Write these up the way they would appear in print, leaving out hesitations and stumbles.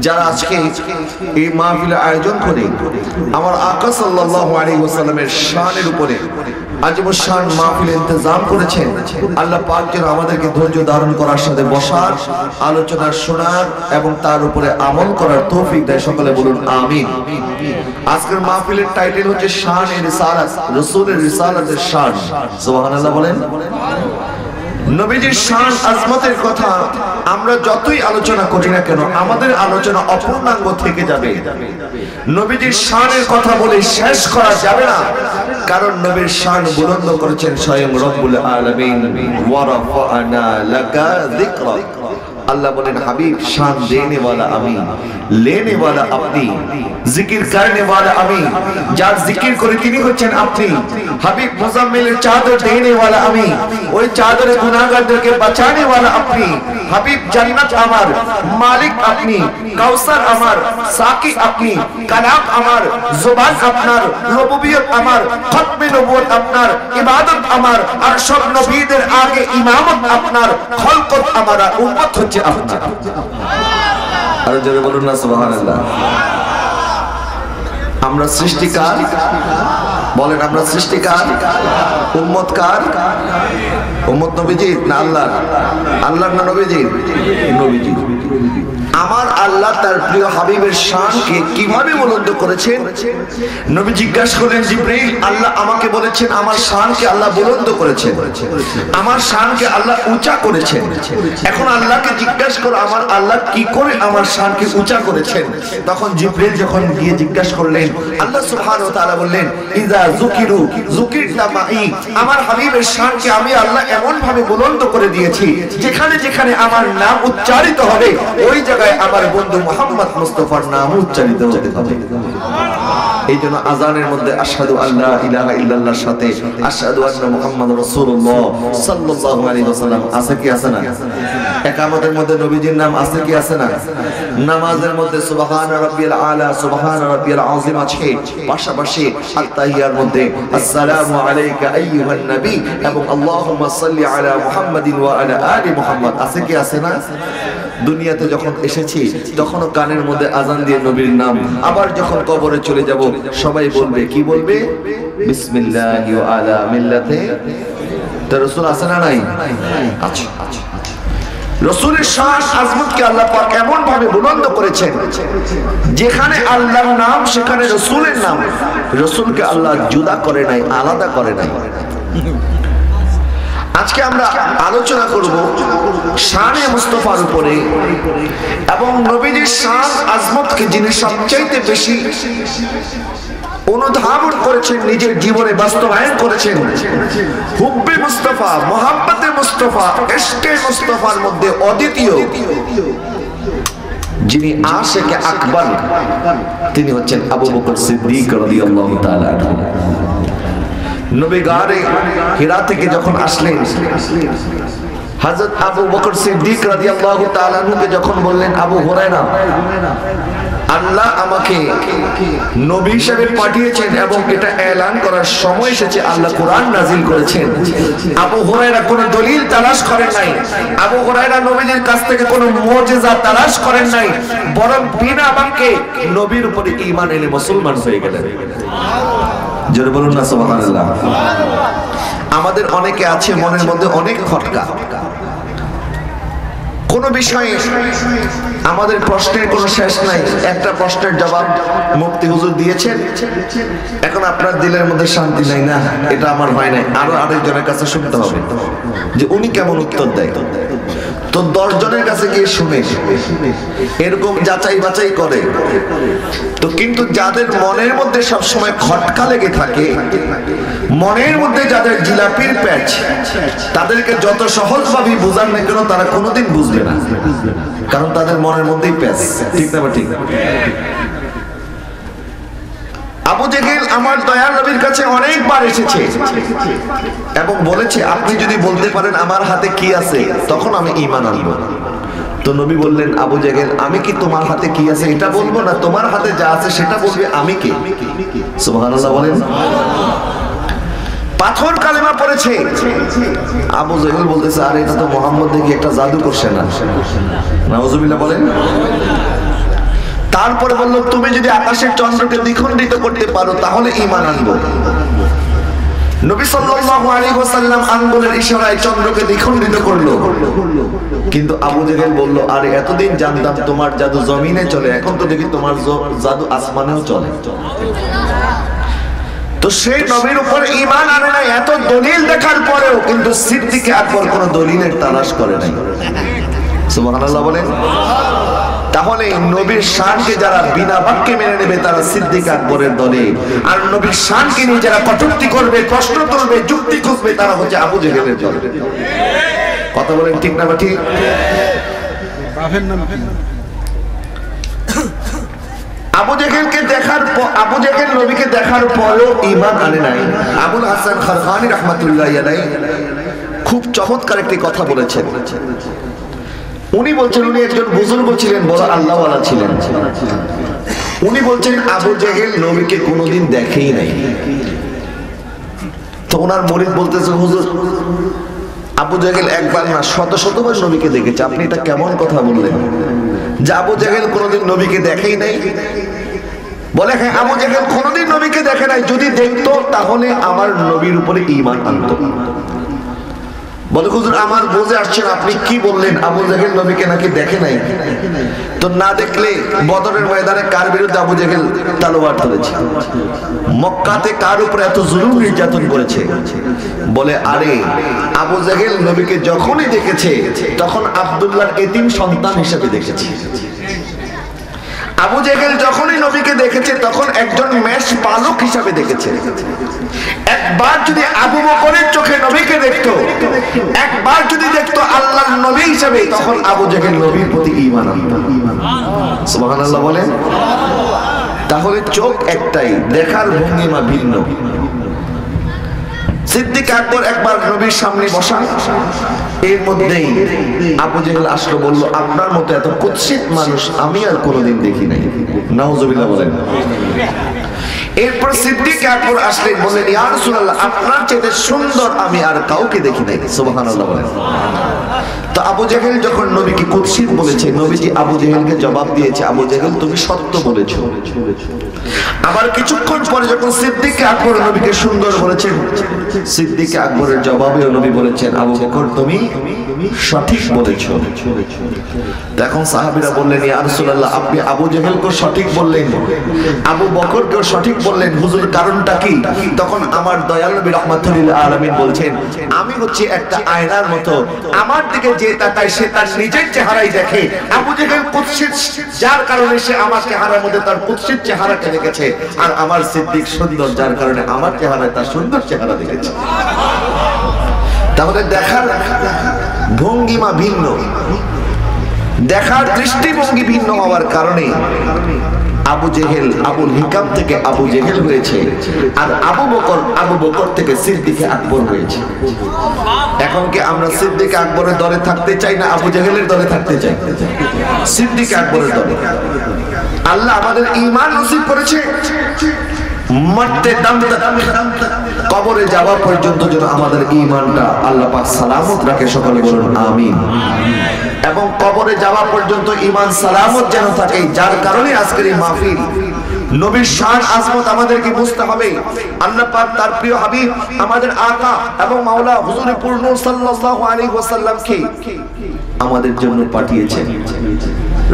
যারা আজকে এই মাহফিলের আয়োজন করে আমার আকা সাল্লাল্লাহু আলাইহি ওয়াসাল্লামের শানের উপরে আজীবন শান মাহফিল ইন্তজাম করেছেন, আল্লাহ পাক যেন আমাদেরকে ধৈর্য ধারণ করার সাথে বসার, আলোচনা শোনার এবং তার উপরে আমল করার তৌফিক দেয়। সকলে বলুন আমিন। আজকের মাহফিলের টাইটেল হচ্ছে শান-এ রিসালাত, রাসূলের রিসালাতের শান। সুবহানাল্লাহ বলেন। নবীজির শান আজমতের কথা আমরা যতই আলোচনা করি না কেন আমাদের আলোচনা অপূর্ণাঙ্গ থেকে যাবে। নবীজির শানের কথা বলে শেষ করা যাবে না, কারণ নবীর শান বুলন্দ করেছেন স্বয়ং রব্বুল আলামিন। ওয়া রাফা'না লাকা যিকরাক। আল্লাহ বলেন হাবিব শান দেনে वाला আমি, लेने वाला আপনি, জিকির করনে वाला আমি, যার জিকির করে তিনি হচ্ছেন আপনি। হাবিব মুজাম্মিলের চাদর দেনে वाला আমি, ওই চাদরে গুনাহগারদেরকে বাঁচানে वाला আপনি। হাবিব জান্নাত আমার, মালিক আপনি, কাউসার আমার, সাকি আপনি, কালাম আমার, জুবান আপনার, রুবুবিয়ত আমার, খতমে নবুয়ত আপনার, ইবাদত আমার, আর সব নবীদের আগে ইমামত আপনার, খলকত আমার, উম্মত হচ্ছে আপনার। আর জোরে বলুন না সুবহানাল্লাহ। আমরা সৃষ্টিকার, বলেন আমরা সৃষ্টিকার, উম্মত কার? উম্মত নবীজি না আল্লাহর? আল্লাহর না নবীজি? নবীজি। আমার আল্লাহ তার প্রিয় হাবিবের শানকে কিভাবে বুলন্দ করেছেন? নবী জিজ্ঞাসা করলেন জিবরাইল, আল্লাহ আমাকে বলেছেন আমার শানকে আল্লাহ বুলন্দ করেছেন, আমার শানকে আল্লাহ উঁচা করেছেন। এখন আল্লাহকে জিজ্ঞাসা করো আমার আল্লাহ কি করে আমার শানকে উঁচা করেছেন? তখন জিবরাইল যখন গিয়ে জিজ্ঞাসা করলেন, আল্লাহ সুবহানাহু ওয়া তাআলা বললেন, ইযা যুকিরু যুকিরতা মাই। আমার হাবিবের শানকে আমি আল্লাহ এমন ভাবে বুলন্দ করে দিয়েছি, যেখানে যেখানে আমার নাম উচ্চারিত হবে ওই জায়গায় আমার বন্ধু মুহাম্মদ মুস্তাফার নাম উচ্চারিত হতে হবে। এইজন্য আযানের মধ্যে আশহাদু আল্লা ইলাহা ইল্লাল্লাহর সাথে আশহাদু আন্না মুহাম্মাদুর রাসূলুল্লাহ সাল্লাল্লাহু আলাইহি ওয়াসাল্লাম আছে কি আছে না? ইকামতের মধ্যে নবীজির নাম আছে কি আছে না? নামাজের মধ্যে সুবহান রাব্বিয়াল আলা সুবহান রাব্বিয়াল আযীম আছে, পাশাপাশি আত-তাহিয়ার মধ্যে আসসালামু আলাইকা আইয়ুহান নবী এবং আল্লাহুম্মা সাল্লি আলা মুহাম্মাদিন ওয়া আলা আলি মুহাম্মাদ আছে কি আছে না? দুনিয়াতে যখন এসেছি তখনও কানের মধ্যে আজান দিয়ে নবীর নাম, আবার যখন কবরে চলে যাব সবাই বলবে কি বলবে? বিসমিল্লাহি ওয়া আলা মিল্লাতে রাসূল আছে না নাই? আচ্ছা, রাসূলের শান আজমতকে আল্লাহ পাক এমন ভাবে বুলন্দ করেছেন, যেখানে আল্লাহর নাম সেখানে রাসূলের নাম। রাসূলকে আল্লাহ জুদা করে নাই, আলাদা করে নাই। আজকে আমরা আলোচনা করব শানে মুস্তাফার উপরে এবং নবীজির শান আজমতকে যিনি সবচাইতে বেশি অনুধাবন করেছেন, নিজের জীবনে বাস্তবায়ন করেছেন। হুব্বে মুস্তাফা, মোহাব্বতে মুস্তাফা, ইশকে মুস্তাফার মধ্যে অদ্বিতীয় যিনি আশিকে আকবর, তিনি হচ্ছেন আবু বকর সিদ্দিক রাদিয়াল্লাহু তাআলা আনহু। নবী গারে হিরা থেকে যখন আসলেন, হযরত আবু বকর সিদ্দিক রাদিয়াল্লাহু তাআলা আনহুকে যখন বললেন, আবু হুরায়রা, আল্লাহ আমাকে নবী হিসেবে পাঠিয়েছেন এবং এটা এলান করার সময় এসেছে, আল্লাহ কোরআন নাজিল করেছেন। আবু হুরায়রা কোনো দলিল তালাশ করেন নাই, আবু হুরায়রা নবীর কাছ থেকে কোনো মুজিজা তালাশ করেন নাই, বরং বিনা বাক্যে নবীর উপরে ঈমান এনে মুসলমান হয়ে গেলেন। জোরে বলুন না সুবহানাল্লাহ। আমাদের অনেকে আছে মনের মধ্যে অনেক খটকা, কোন বিষয়ে আমাদের প্রশ্নের কোনো শেষ নাই। একটা প্রশ্নের জবাব মুফতি হুজুর দিয়েছেন, এখন আপনার দিলের মধ্যে শান্তি নাই, না এটা আমার হয় নাই, আরো আরেকজনের কাছে শুনতে হবে যে উনি কেমন উত্তর দেয়। তো 10 জনের কাছে গিয়ে শুনে এরকম যাচাই বাছাই করে। তো কিন্তু যাদের মনের মধ্যে সবসময় খটকা লেগে থাকে, মনের মধ্যে যাদের জিলাপির প্যাচ, তাদেরকে যত সহজভাবে বোঝান না কেন তারা কোনোদিন বুঝবে না, কারণ তাদের মনের মধ্যেই প্যাচ। ঠিক না ঠিক? আবু জেহেল আমার দয়াল নবীর কাছে অনেকবার এসেছে এবং বলেছে, আপনি যদি বলতে পারেন আমার হাতে কি আছে তখন আমি ঈমান আনবো। তো নবী বললেন, আবু জেহেল আমি কি তোমার হাতে কি আছে এটা বলবো না, তোমার হাতে যা আছে সেটা বলবে আমি কে। সুবহানাল্লাহ বলেন। পাথর কালেমা পড়েছে, আবু জেহেল বলতেছে, আরে এটা তো মুহাম্মদ দেখি একটা জাদু করছে না। নাউজুবিল্লাহ বলেন। তারপরে বলল তুমি যদি আকাশের চন্দ্রকে দ্বিখণ্ডিত করতে পারো তাহলে ঈমান আনবো। নবী সাল্লাল্লাহু আলাইহি ওয়াসাল্লাম আঙ্গুলের ইশারায় চন্দ্রকে দ্বিখণ্ডিত করলো। কিন্তু আবু জেহেল বলল, আরে এতদিন জানতাম তোমার জাদু জমিনে চলে, এখন তো দেখি তোমার জাদু আসমানেও চলে। তো সেই নবীর উপর ঈমান আনে না, এত দলিল দেখার পরেও কিন্তু সিদ্দিক আকবর কোন দলিলের তালাশ করে নাই। সুবহানাল্লাহ বলেন। তাহলে নবীর শানকে যারা বিনা বাক্যে মেনে নেবে তারা সিদ্দিক আকবরের দলে, আর নবীর শানকে নিয়ে যারা কটূক্তি করবে, প্রশ্ন তুলবে, যুক্তি খুঁজবে তারা হচ্ছে আবু জেহেলের দলে। কথা বলেন ঠিক না ঠিক? আবু জেহেলকে দেখার পর, আবু জেহেল নবীকে দেখার পরেও ঈমান আনে নাই। আবুল হাসান খারকানি রাহমাতুল্লাহি আলাইহি খুব চমৎকার একটি কথা বলেছেন। উনি বলছেন, উনি একজন বুজুর্গ ছিলেন, বড় আল্লাহওয়ালা ছিলেন। উনি বলছেন আবু জেহেল নবীকে কোনোদিন দেখেই নাই। তো ওনার মুরিদ বলতেছে, হুজুর আবু জেহেল একবার না শতবার নবীকে দেখেছে, আপনি এটা কেমন কথা বললেন যে আবু জেহেল কোনোদিন নবীকে দেখেই নাই? বলে হ্যাঁ, আবু জেহেল কোনোদিন নবীকে দেখে নাই, যদি দেখতো তাহলে আমার নবীর উপরে ঈমান আনতো। বলে হুজুর আমার বুঝে আসছেন আপনি কি বললেন, আবু জেহেল নবীকে নাকি দেখে নাই। তো না দেখলে বদরের ময়দানে কার বিরুদ্ধে আবু জেহেল তলোয়ার তুলেছে? মক্কাতে কার উপরে এত জুলুম নির্যাতন করেছে? বলে আরে আবু জেহেল নবীকে যখনই দেখেছে তখন আব্দুল্লাহর এতিম সন্তান হিসেবে দেখেছে। আবু জেহেল যখনই নবীকে দেখেছে তখন একজন মেষ পালক হিসাবে দেখেছে। একবার যদি আবু বকরের চোখে নবীকে দেখতো, একবার যদি দেখতো আল্লাহর নবী হিসাবে, তখন আবু জেহেল নবীর প্রতি ঈমান আনতো। সুবহানাল্লাহ বলেন। তাহলে চোখ একটাই, দেখার ভঙ্গিমা ভিন্ন। সিদ্দিক আকবর একবার নবীর সামনে বসা, এর মধ্যেই আবু জেহেল আসলো, বলল আপনার মতো এত কুৎসিত মানুষ আমি আর কোনোদিন দেখি নাই। নাউজুবিল্লাহ বলেন। এরপর সিদ্দিক আকবর আসলেন, বললেন ইয়া রাসূলুল্লাহ আপনার চেয়ে সুন্দর আমি আর কাউকে দেখি নাই। সুবহানাল্লাহ বলেন। তো আবু জেহেল যখন নবীকে কুৎসিত বলেছে, নবীজি আবু জেহেলকে জবাব দিয়েছে, আবু জেহেল তুমি সত্য বলেছো। আবার কিছুক্ষণ পরে যখন সিদ্দিক আকবর নবীকে সুন্দর বলেছেন, সিদ্দিক আকবরের জবাবেও নবী বলেছেন আবু বকর তুমি সঠিক বলেছো। তখন সাহাবীরা বললেন ইয়া রাসূলুল্লাহ আপনি আবু জেহেলকে সঠিক বললেন, আবু বকরকেও সঠিক বললেন, হুজুর কারণটা কি? তখন আমার দয়াল নবী রাহমাতুল আলামিন বলছেন আমি হচ্ছে একটা আয়নার মতো, আমার দিকে যে তাকায় সে তার নিজের চেহারাই দেখে। আবু জেহেল কুৎসিত, যার কারণে সে আমার চেহারার মধ্যে তার কুৎসিত চেহারাকে দেখেছে, আর আমার সিদ্দিক সুন্দর, যার কারণে আমার চেহারায় তার সুন্দর চেহারা দেখেছে। তাহলে দেখার ভঙ্গিমা ভিন্ন, দেখার দৃষ্টিভঙ্গি ভিন্ন হওয়ার কারণে আবু জেহেল আবুল হিকাম থেকে আবু জেহেল হয়েছে, আর আবু বকর থেকে সিদ্দিক আকবর হয়েছে। এখন কি আমরা সিদ্দিক আকবরের দলে থাকতে চাই না আবু জেহেলের দলে থাকতে চাই? সিদ্দিক আকবরের দলে। আল্লাহ আমাদের ঈমান নসিব করেছে, মরতে দম কবরে যাওয়া পর্যন্ত যেন আমাদের ঈমানটা আল্লাহ পাক সালামত রাখে। সকলে বলুন আমিন। এবং কবরে যাওয়া পর্যন্ত ঈমান সালামত যেন থাকে, যার কারণে আজকের এই মাহফিল। নবীর শান আজমত আমাদেরকে বুঝতে হবে। আল্লাহ পাক তার প্রিয় হাবিব আমাদের আকা এবং মাওলা হুজুর পূর্ণ সাল্লাল্লাহু আলাইহি ওয়াসাল্লামকে আমাদের জন্য পাঠিয়েছেন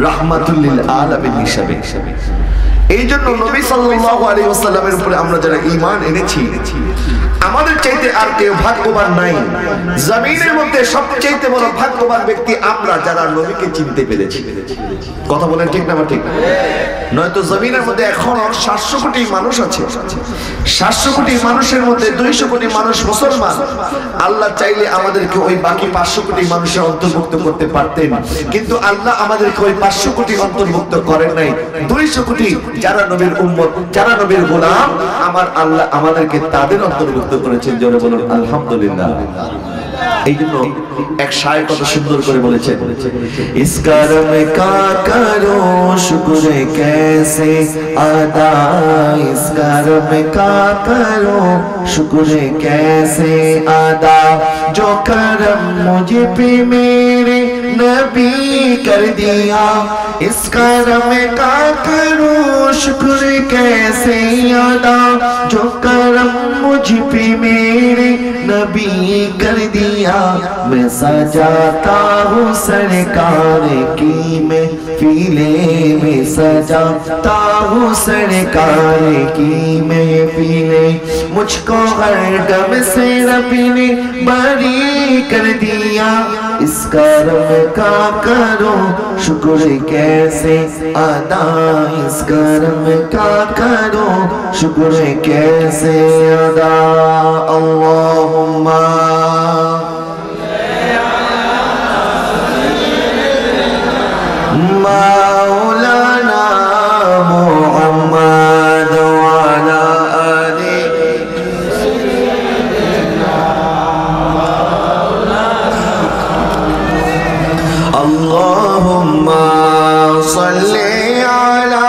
রাহমাতুল লিল আলামিন হিসেবে। এই জন্য নবী সাল্লাল্লাহু আলাইহি ওয়াসাল্লামের উপরে আমরা যারা ঈমান এনেছি, আমাদের চাইতে আর কেউ ভাগ্যবান নাই। জমিনের মধ্যে সবচেয়ে বড় ভাগ্যবান ব্যক্তি আমরা, যারা নবীকে চিনতে পেরেছি। কথা বলেন ঠিক না ঠিক? নয়তো জমিনের মধ্যে এখন 700 কোটি মানুষ আছে, 700 কোটি মানুষের মধ্যে 200 কোটি মানুষ মুসলমান। আল্লাহ চাইলে আমাদেরকে ওই বাকি 500 কোটি মানুষের অন্তর্ভুক্ত করতে পারতেন, কিন্তু আল্লাহ আমাদেরকে ওই 500 কোটি অন্তর্ভুক্ত করেন নাই। 200 কোটি যারা নবীর উম্মত, যারা নবীর গোলাম, আমার আল্লাহ আমাদেরকে তাদের অন্তর্ভুক্ত করেছেন। জোরে বলুন আলহামদুলিল্লাহ। এই জন্য এক শায়ের কত সুন্দর করে বলেছেন, ইস করম কা করো শুকরে कैसे अदा, इस करम का करो शुक्र कैसे अदा, जो करम मुझे पे मेरे नबी कर दिया, इस करम का करूं शुक्र कैसे अदा, जो करम मुझ पे मेरे नबी कर दिया। मैं सजाता हूँ सरकार की महफिले में, सजाता हूँ सरकार की महफिले, मुझको हर गम से रब ने बरी कर दिया, इस करम का करो शुक्र कैसे अदा, इस करम का करो शुक्र कैसे अदा। अल्लाहुम्मा मौलाना मुहम्मद वाला आले, अल्लाहुम्मा सल्ली अला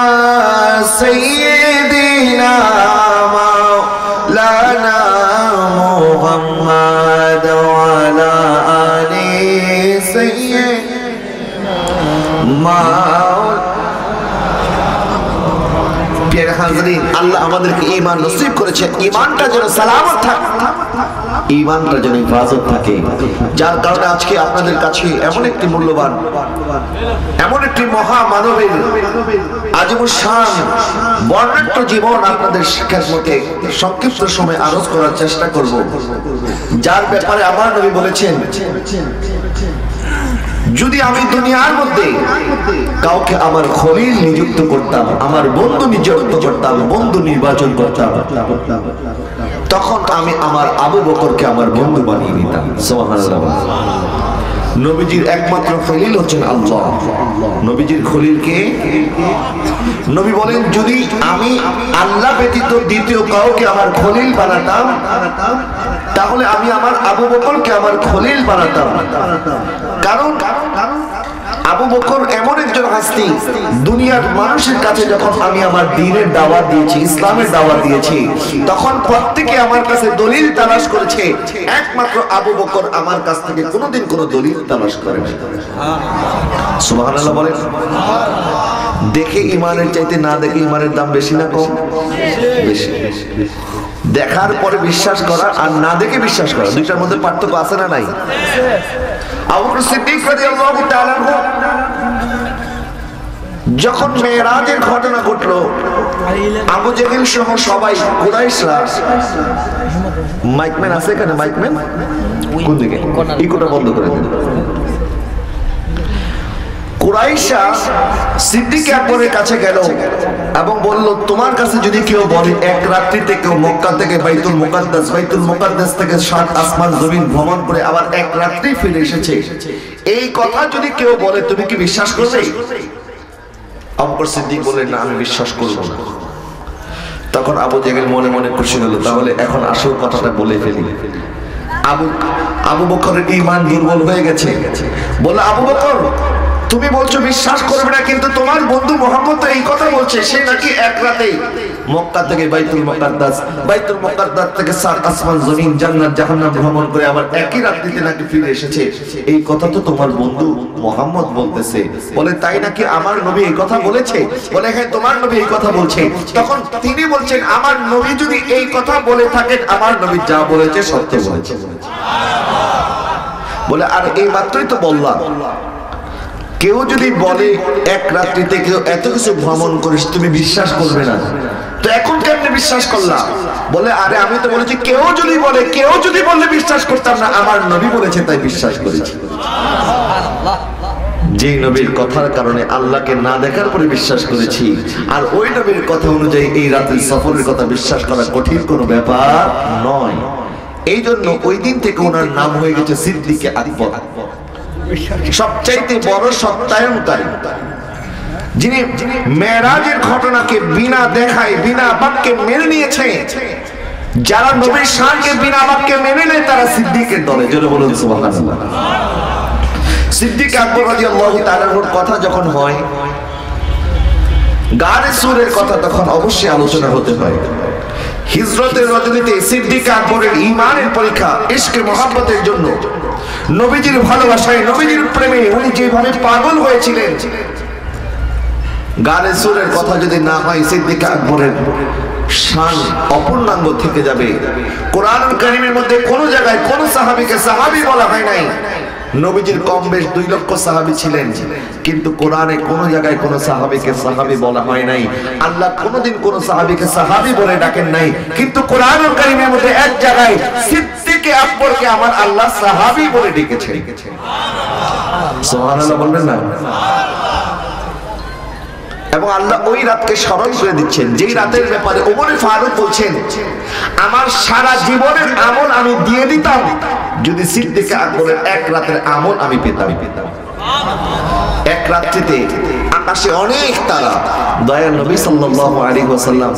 सय्यिदिना मौलाना मुहम्मद वाला आले सय्यिदिना प्यारे हाज़रीन, আল্লাহ আমাদেরকে ঈমান নসিব করেছেন, ঈমানটা যেন সালামত থাকে, ঈমানটা যেন হেফাজত থাকে, যার কারণে আজকে আপনাদের কাছে এমন একটি মূল্যবান, এমন একটি মহা মানবের আজীবন শান বর্ণাঢ্য জীবন আপনাদের শিক্ষার মতে সংক্ষিপ্ত সময় আরজ করার চেষ্টা করব, যার ব্যাপারে আমার নবী বলেছেন, যদি আমি দুনিয়ার মধ্যে কাউকে আমার খলিল নিযুক্ত করতাম, আমার বন্ধু নিযুক্ত করতাম, বন্ধু নির্বাচন করতাম, তখন আমি আমার আবু বকরকে আমার বন্ধু বানিয়ে নিতাম। সুবহানাল্লাহ। নবীজির একমাত্র খলিল হচ্ছেন আল্লাহ। নবীজির খলিল কে? নবী বলেন, যদি আমি আল্লাহ ব্যতীত দ্বিতীয় কাউকে আমার খলিল বানাতাম, তাহলে আমি আমার আবু বকরকে আমার খলিল বানাতাম। কারণ আবু বকর এমন একজন হাস্তি, দুনিয়ার মানুষের কাছে যখন আমি আমার দ্বীনের দাওয়াত দিয়েছি, ইসলামের দাওয়াত দিয়েছি, তখন প্রত্যেকে আমার কাছে দলিল তালাশ করেছে, একমাত্র আবু বকর আমার কাছ থেকে কোনোদিন কোনো দলিল তালাশ করে না। সুবহানাল্লাহ বলেন। দেখে ইমানের চাইতে না দেখে ইমানের দাম বেশি না কম? বেশি। দেখার পরে বিশ্বাস করা আর না দেখে বিশ্বাস করা, দুইটার মধ্যে পার্থক্য আছে না নাই? আবু বকর সিদ্দিক রাদিয়াল্লাহু তাআলা যখন মেরাজের ঘটনা ঘটলো, আবু জেহেল সহ সবাই কুরাইশরা, মাইকম্যান আছে এখানে? মাইকম্যান কোন দিকে? ইকোটা বন্ধ করে দিন। কুরাইশা সিদ্দিক আকবরের কাছে গেল এবং বলল, তোমার কাছে যদি কেউ বলে এক রাত্রিতে কেউ মক্কা থেকে বাইতুল মুকাদ্দাস থেকে 7 আসমান জমিন ভ্রমণ করে আবার এক রাত্রি ফিরে এসেছে, এই কথা যদি কেউ বলে তুমি কি বিশ্বাস করবে? আবু বকর সিদ্দিক বললেন, না আমি বিশ্বাস করব না। তখন আবু জেহেল মনে মনে খুশি হলো, তাহলে এখন আসল কথাটা বলে ফেলি। আবু বকরের ঈমান দুর্বল হয়ে গেছে। বলে, আবু বকর তুমি বলছো বিশ্বাস করবে না, কিন্তু তোমার বন্ধু মুহাম্মদ তো এই কথা বলছে, সে নাকি এক রাতেই মক্কা থেকে বাইতুল মুকাদ্দাস থেকে 7 আসমান জমিন জান্নাত জাহান্নাম ভ্রমণ করে আবার একই রাত্রিতে নাকি ফিরে এসেছে, এই কথা তো তোমার বন্ধু মুহাম্মদ বলতেছে। বলে, তাই নাকি? আমার নবী এই কথা বলেছে? বলে, হ্যাঁ তোমার নবী এই কথা বলছে। তখন তিনি বলছেন, আমার নবী যদি এই কথা বলে থাকেন, আমার নবী যা বলেছে সত্য বলেছে। বলে, আর এই মাত্রই তো বললাম, কেউ যদি বলে এক রাত্রিতে কেউ এত কিছু ভ্রমণ করিস, তুমি বিশ্বাস করবে না, তো এখন কেমনে বিশ্বাস করলাম? বলে, আরে আমি তো বলেছি কেউ যদি বলে বিশ্বাস করতাম না, আমার নবী বলেছে তাই বিশ্বাস করেছি। যে নবীর কথার কারণে আল্লাহকে না দেখার পরে বিশ্বাস করেছি, আর ওই নবীর কথা অনুযায়ী এই রাতের সফরের কথা বিশ্বাস করা কঠিন কোনো ব্যাপার নয়। এই জন্য ওই দিন থেকে ওনার নাম হয়ে গেছে সিদ্দিকে আকবর, সবচাইতে বড় সত্যায়নকারী, যিনি মেরাজের ঘটনাকে বিনা দেখায় বিনা বাক্যে মেনে নিয়েছে। যারা নবীর শানকে বিনা বাক্যে মেনে নেয় তারা সিদ্দিকের দলে। জোরে বলুন সুবহানাল্লাহ। সিদ্দিক আকবর রাদিয়াল্লাহু তাআলার কথা যখন হয়, গারে সুরের কথা তখন অবশ্যই আলোচনা হতে হয়। হিজরতের রজনীতে সিদ্দিক আকবরের ঈমানের পরীক্ষা, ইশকে মুহাব্বতের জন্য নবীজির ভালোবাসায়, নবীজির প্রেমে উনি যেভাবে পাগল হয়েছিলেন, গানে সুরের কথা যদি না হয় সিদ্দিক আকবরের শান অপূর্ণাঙ্গ থেকে যাবে। কোরআনুল কারীমের মধ্যে কোন জায়গায় কোন সাহাবীকে সাহাবী বলা হয় নাই। নবীজির কম বেশ 2 লক্ষ সাহাবী ছিলেন, কিন্তু কোরআনে কোন জায়গায় কোন সাহাবীকে সাহাবী বলা হয় নাই। আল্লাহ কোনদিন কোন সাহাবীকে সাহাবী বলে ডাকেন নাই, কিন্তু কোরআনুল কারীমের মধ্যে এক জায়গায় সিদ্দিক আকবরকে আমার আল্লাহ সাহাবী বলে ডেকেছেন। সুবহানাল্লাহ বলবেন না? এবং আল্লাহ ওই রাতকে স্মরণ করে দিচ্ছেন, যেই রাতের ব্যাপারে ওমর ফারুক বলছেন, আমার সারা জীবনের আমল আমি দিয়ে দিতাম যদি সিদ্দিক আকবরের এক রাতের আমল আমি পেতাম। এক রাত্রিতে আকাশে অনেক তারা, দয়ার নবী সাল্লাল্লাহু আলাইহি ওয়াসাল্লাম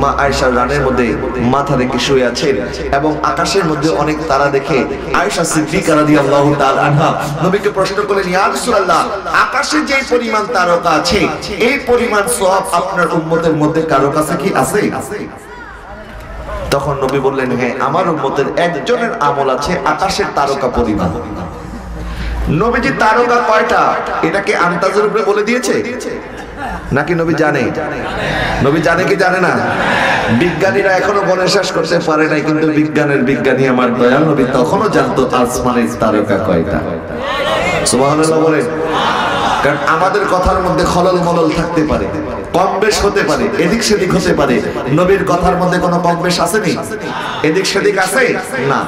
মা আয়েশার রানের মধ্যে মাথা রেখে শুয়ে আছেন এবং আকাশের মধ্যে অনেক তারা দেখে আয়েশা সিদ্দিকা রাদিয়াল্লাহু তাআলা আনহা নবীকে প্রশ্ন করলেন, ইয়া রাসূলুল্লাহ, আকাশে যে পরিমাণ তারকা আছে এই পরিমাণ সওয়াব আপনার উম্মতের মধ্যে কারো কাছে কি আছে? তখন নবী বললেন, হ্যাঁ, আমার উম্মতের একজনের আমল আছে আকাশের তারকা পরিমাণ। নবীজি তারকা কয়টা এটাকে আন্দাজের উপরে বলে দিয়েছে নাকি নবী জানে? নবী জানে কি জানে না? বিজ্ঞানীরা এখনো বলে শেষ করতে পারে নাই, কিন্তু বিজ্ঞানের বিজ্ঞানী আমার দয়াল নবী তখনও জানতো আসমানের তারকা কয়টা। সুবহানাল্লাহ বলেন। কারণ আমাদের কথার মধ্যে খলল মলল থাকতে পারে, কম বেশ হতে পারে, এদিক সেদিক হতে পারে। নবীর কথার মধ্যে কোনো কম বেশ আসেনি, এদিক সেদিক আছে না।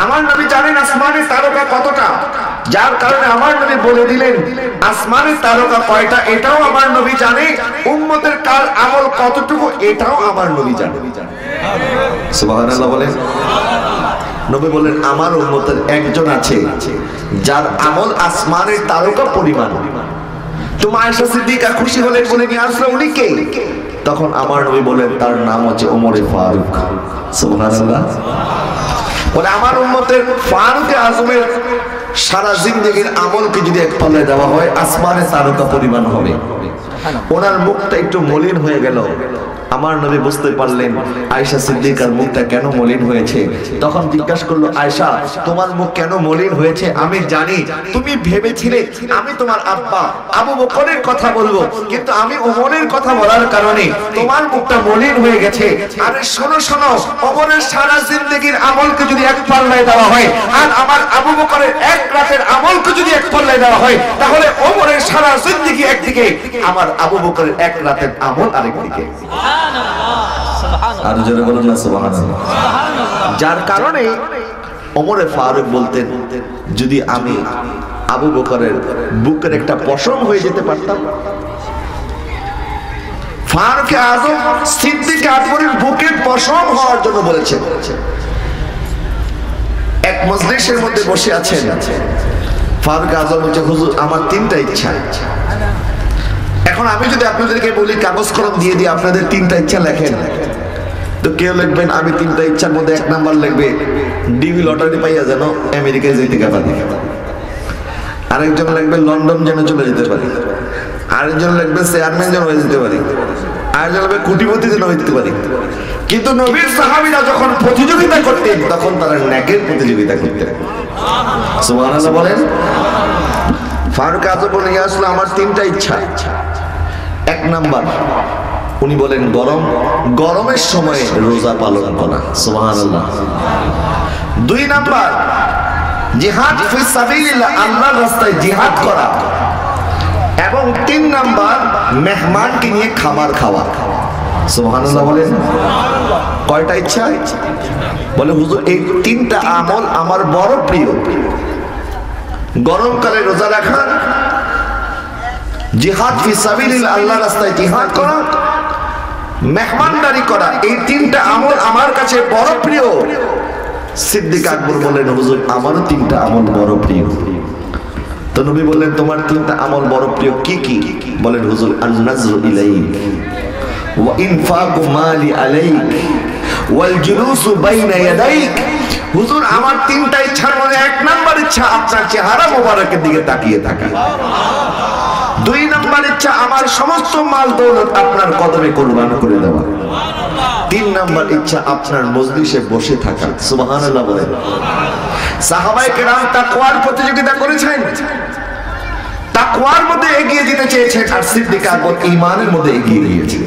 আমার নবী জানেন আসমানের তারকা কতটা, যার কারণে আমার নবী বলে দিলেন আসমানের তারকা কয়টা এটাও আমার নবী জানে, উম্মতের কার আমল কতটুকু এটাও আমার নবী জানে। সুবহানাল্লাহ বলেন। নবী বলেন, আমার উম্মতের একজন আছে যার আমল আসমানের তারকা পরিমাণ। তোমার আয়েশা সিদ্দিকা খুশি হলেন, বলে নিয়ে আসলো উনি কে? তখন আমার নবী বলেন, তার নাম হচ্ছে ওমর ফারুক। সুবহানাল্লাহ। বলে আমার উম্মতের ফারুক আজমের সারা জিন্দেগীর আমলকে যদি এক পাল্লায় দেওয়া হয় আসমানের তারকা পরিমাণ হবে। ওনার মুখটা একটু মলিন হয়ে গেল। আমার নবী বুঝতে পারলেন আয়েশা সিদ্দিকার মুখটা কেন মলিন হয়েছে। তখন জিজ্ঞাসা করলো, আয়েশা, তোমার মুখ কেন মলিন হয়েছে? আমি জানি তুমি ভেবেছিলে আমি তোমার আব্বা আবু বকরের কথা বলবো, কিন্তু আমি ওমরের কথা বলার কারণে তোমার মুখটা মলিন হয়ে গেছে। আরে শোনো শোনো, ওমরের সারা জিন্দেগীর আমলকে যদি এক পাল্লায় দেওয়া হয় আর আমার আবু বকরের এক রাতের আমলকে যদি এক পাল্লায় দেওয়া হয়, তাহলে ওমরের সারা জিন্দেগী একদিকে, আমার আবু বকরের এক রাতের আমল আরেকদিকে। আর জোরে বলুন না সুবহানাল্লাহ। যার কারণে ওমরে ফারুক বলতেন, যদি আমি আবু বকরের বুকের একটা পশম হয়ে যেতে পারতাম। ফারুক আজম সিদ্দিক আকবরের বুকের পশম হওয়ার জন্য বলেছেন। এক মজলিসের মধ্যে বসে আছেন, ফারুক আজম বলছে, হুজুর আমার 3টা ইচ্ছা। এখন আমি যদি আপনাদেরকে বলি কাগজ কলম দিয়ে দিয়ে আপনাদের 3টা ইচ্ছা লেখেন, তো কেউ লিখবেন আমি 3টা ইচ্ছার মধ্যে 1 নাম্বার লিখবে ডিবি লটারি পাইয়া যেন আমেরিকায় যেতে পারি, আরেকজন লিখবে লন্ডন যেন চলে যেতে পারি, আরেকজন লিখবে চেয়ারম্যান যেন হয়ে যেতে পারি, আরেকজন লিখবে কোটিপতি যেন হয়ে যেতে পারি। কিন্তু নবীর সাহাবীরা যখন প্রতিযোগিতা করতেন তখন তারা নেকের প্রতিযোগিতা করতেন। সুবহানাল্লাহ বলেন। ফারুক আজম বলে আসলে আমার 3টা ইচ্ছা। 1 নাম্বার, উনি বলেন গরমের সময় রোজা পালন করা। সুবহানাল্লাহ। 2 নাম্বার, জিহাদ ফি সাবিলিল্লাহ, আল্লাহর রাস্তায় জিহাদ করা। এবং 3 নাম্বার, মেহমানকে নিয়ে খাবার খাওয়া। সুবহানাল্লাহ বলেন। কয়টা ইচ্ছা? বলে হুজুর এই 3টা আমল আমার বড় প্রিয়। গরমকালে রোজা রাখা, জিহাদ ফি সাবিলিল্লাহ, আল্লাহর রাস্তায় জিহাদ করা, মেহমানদারি করা, এই 3টা আমল আমার কাছে বড় প্রিয়। সিদ্দিক আকবর বলেন, হুজুর আমারও 3টা আমল বড় প্রিয়। তো নবী বললেন, তোমার 3টা আমল বড় প্রিয় কি কি? বলেন, হুজুর আন-নাজরু ইলাইক ওয়া ইনফাকু মালি আলাইক ওয়াল জুলুসু বাইনা ইয়াদাইক। হুজুর আমার 3টা ইচ্ছার মধ্যে 1 নাম্বার ইচ্ছা আপনার চেহারা মোবারকের দিকে তাকিয়ে থাকা। দুই নাম্বার ইচ্ছা আমার সমস্ত মাল দৌলত আপনার কদমে কুরবান করে দেওয়া। তিন নাম্বার ইচ্ছা আপনার মজলিসে বসে থাকা। সুবহানাল্লাহ বলেন। সাহাবায়ে কেরাম তাকওয়ার প্রতিযোগিতা করেছেন, তাকওয়ার মধ্যে এগিয়ে যেতে চেয়েছেন, আর সিদ্দিক আকবর ঈমানের মধ্যে এগিয়ে গিয়েছেন।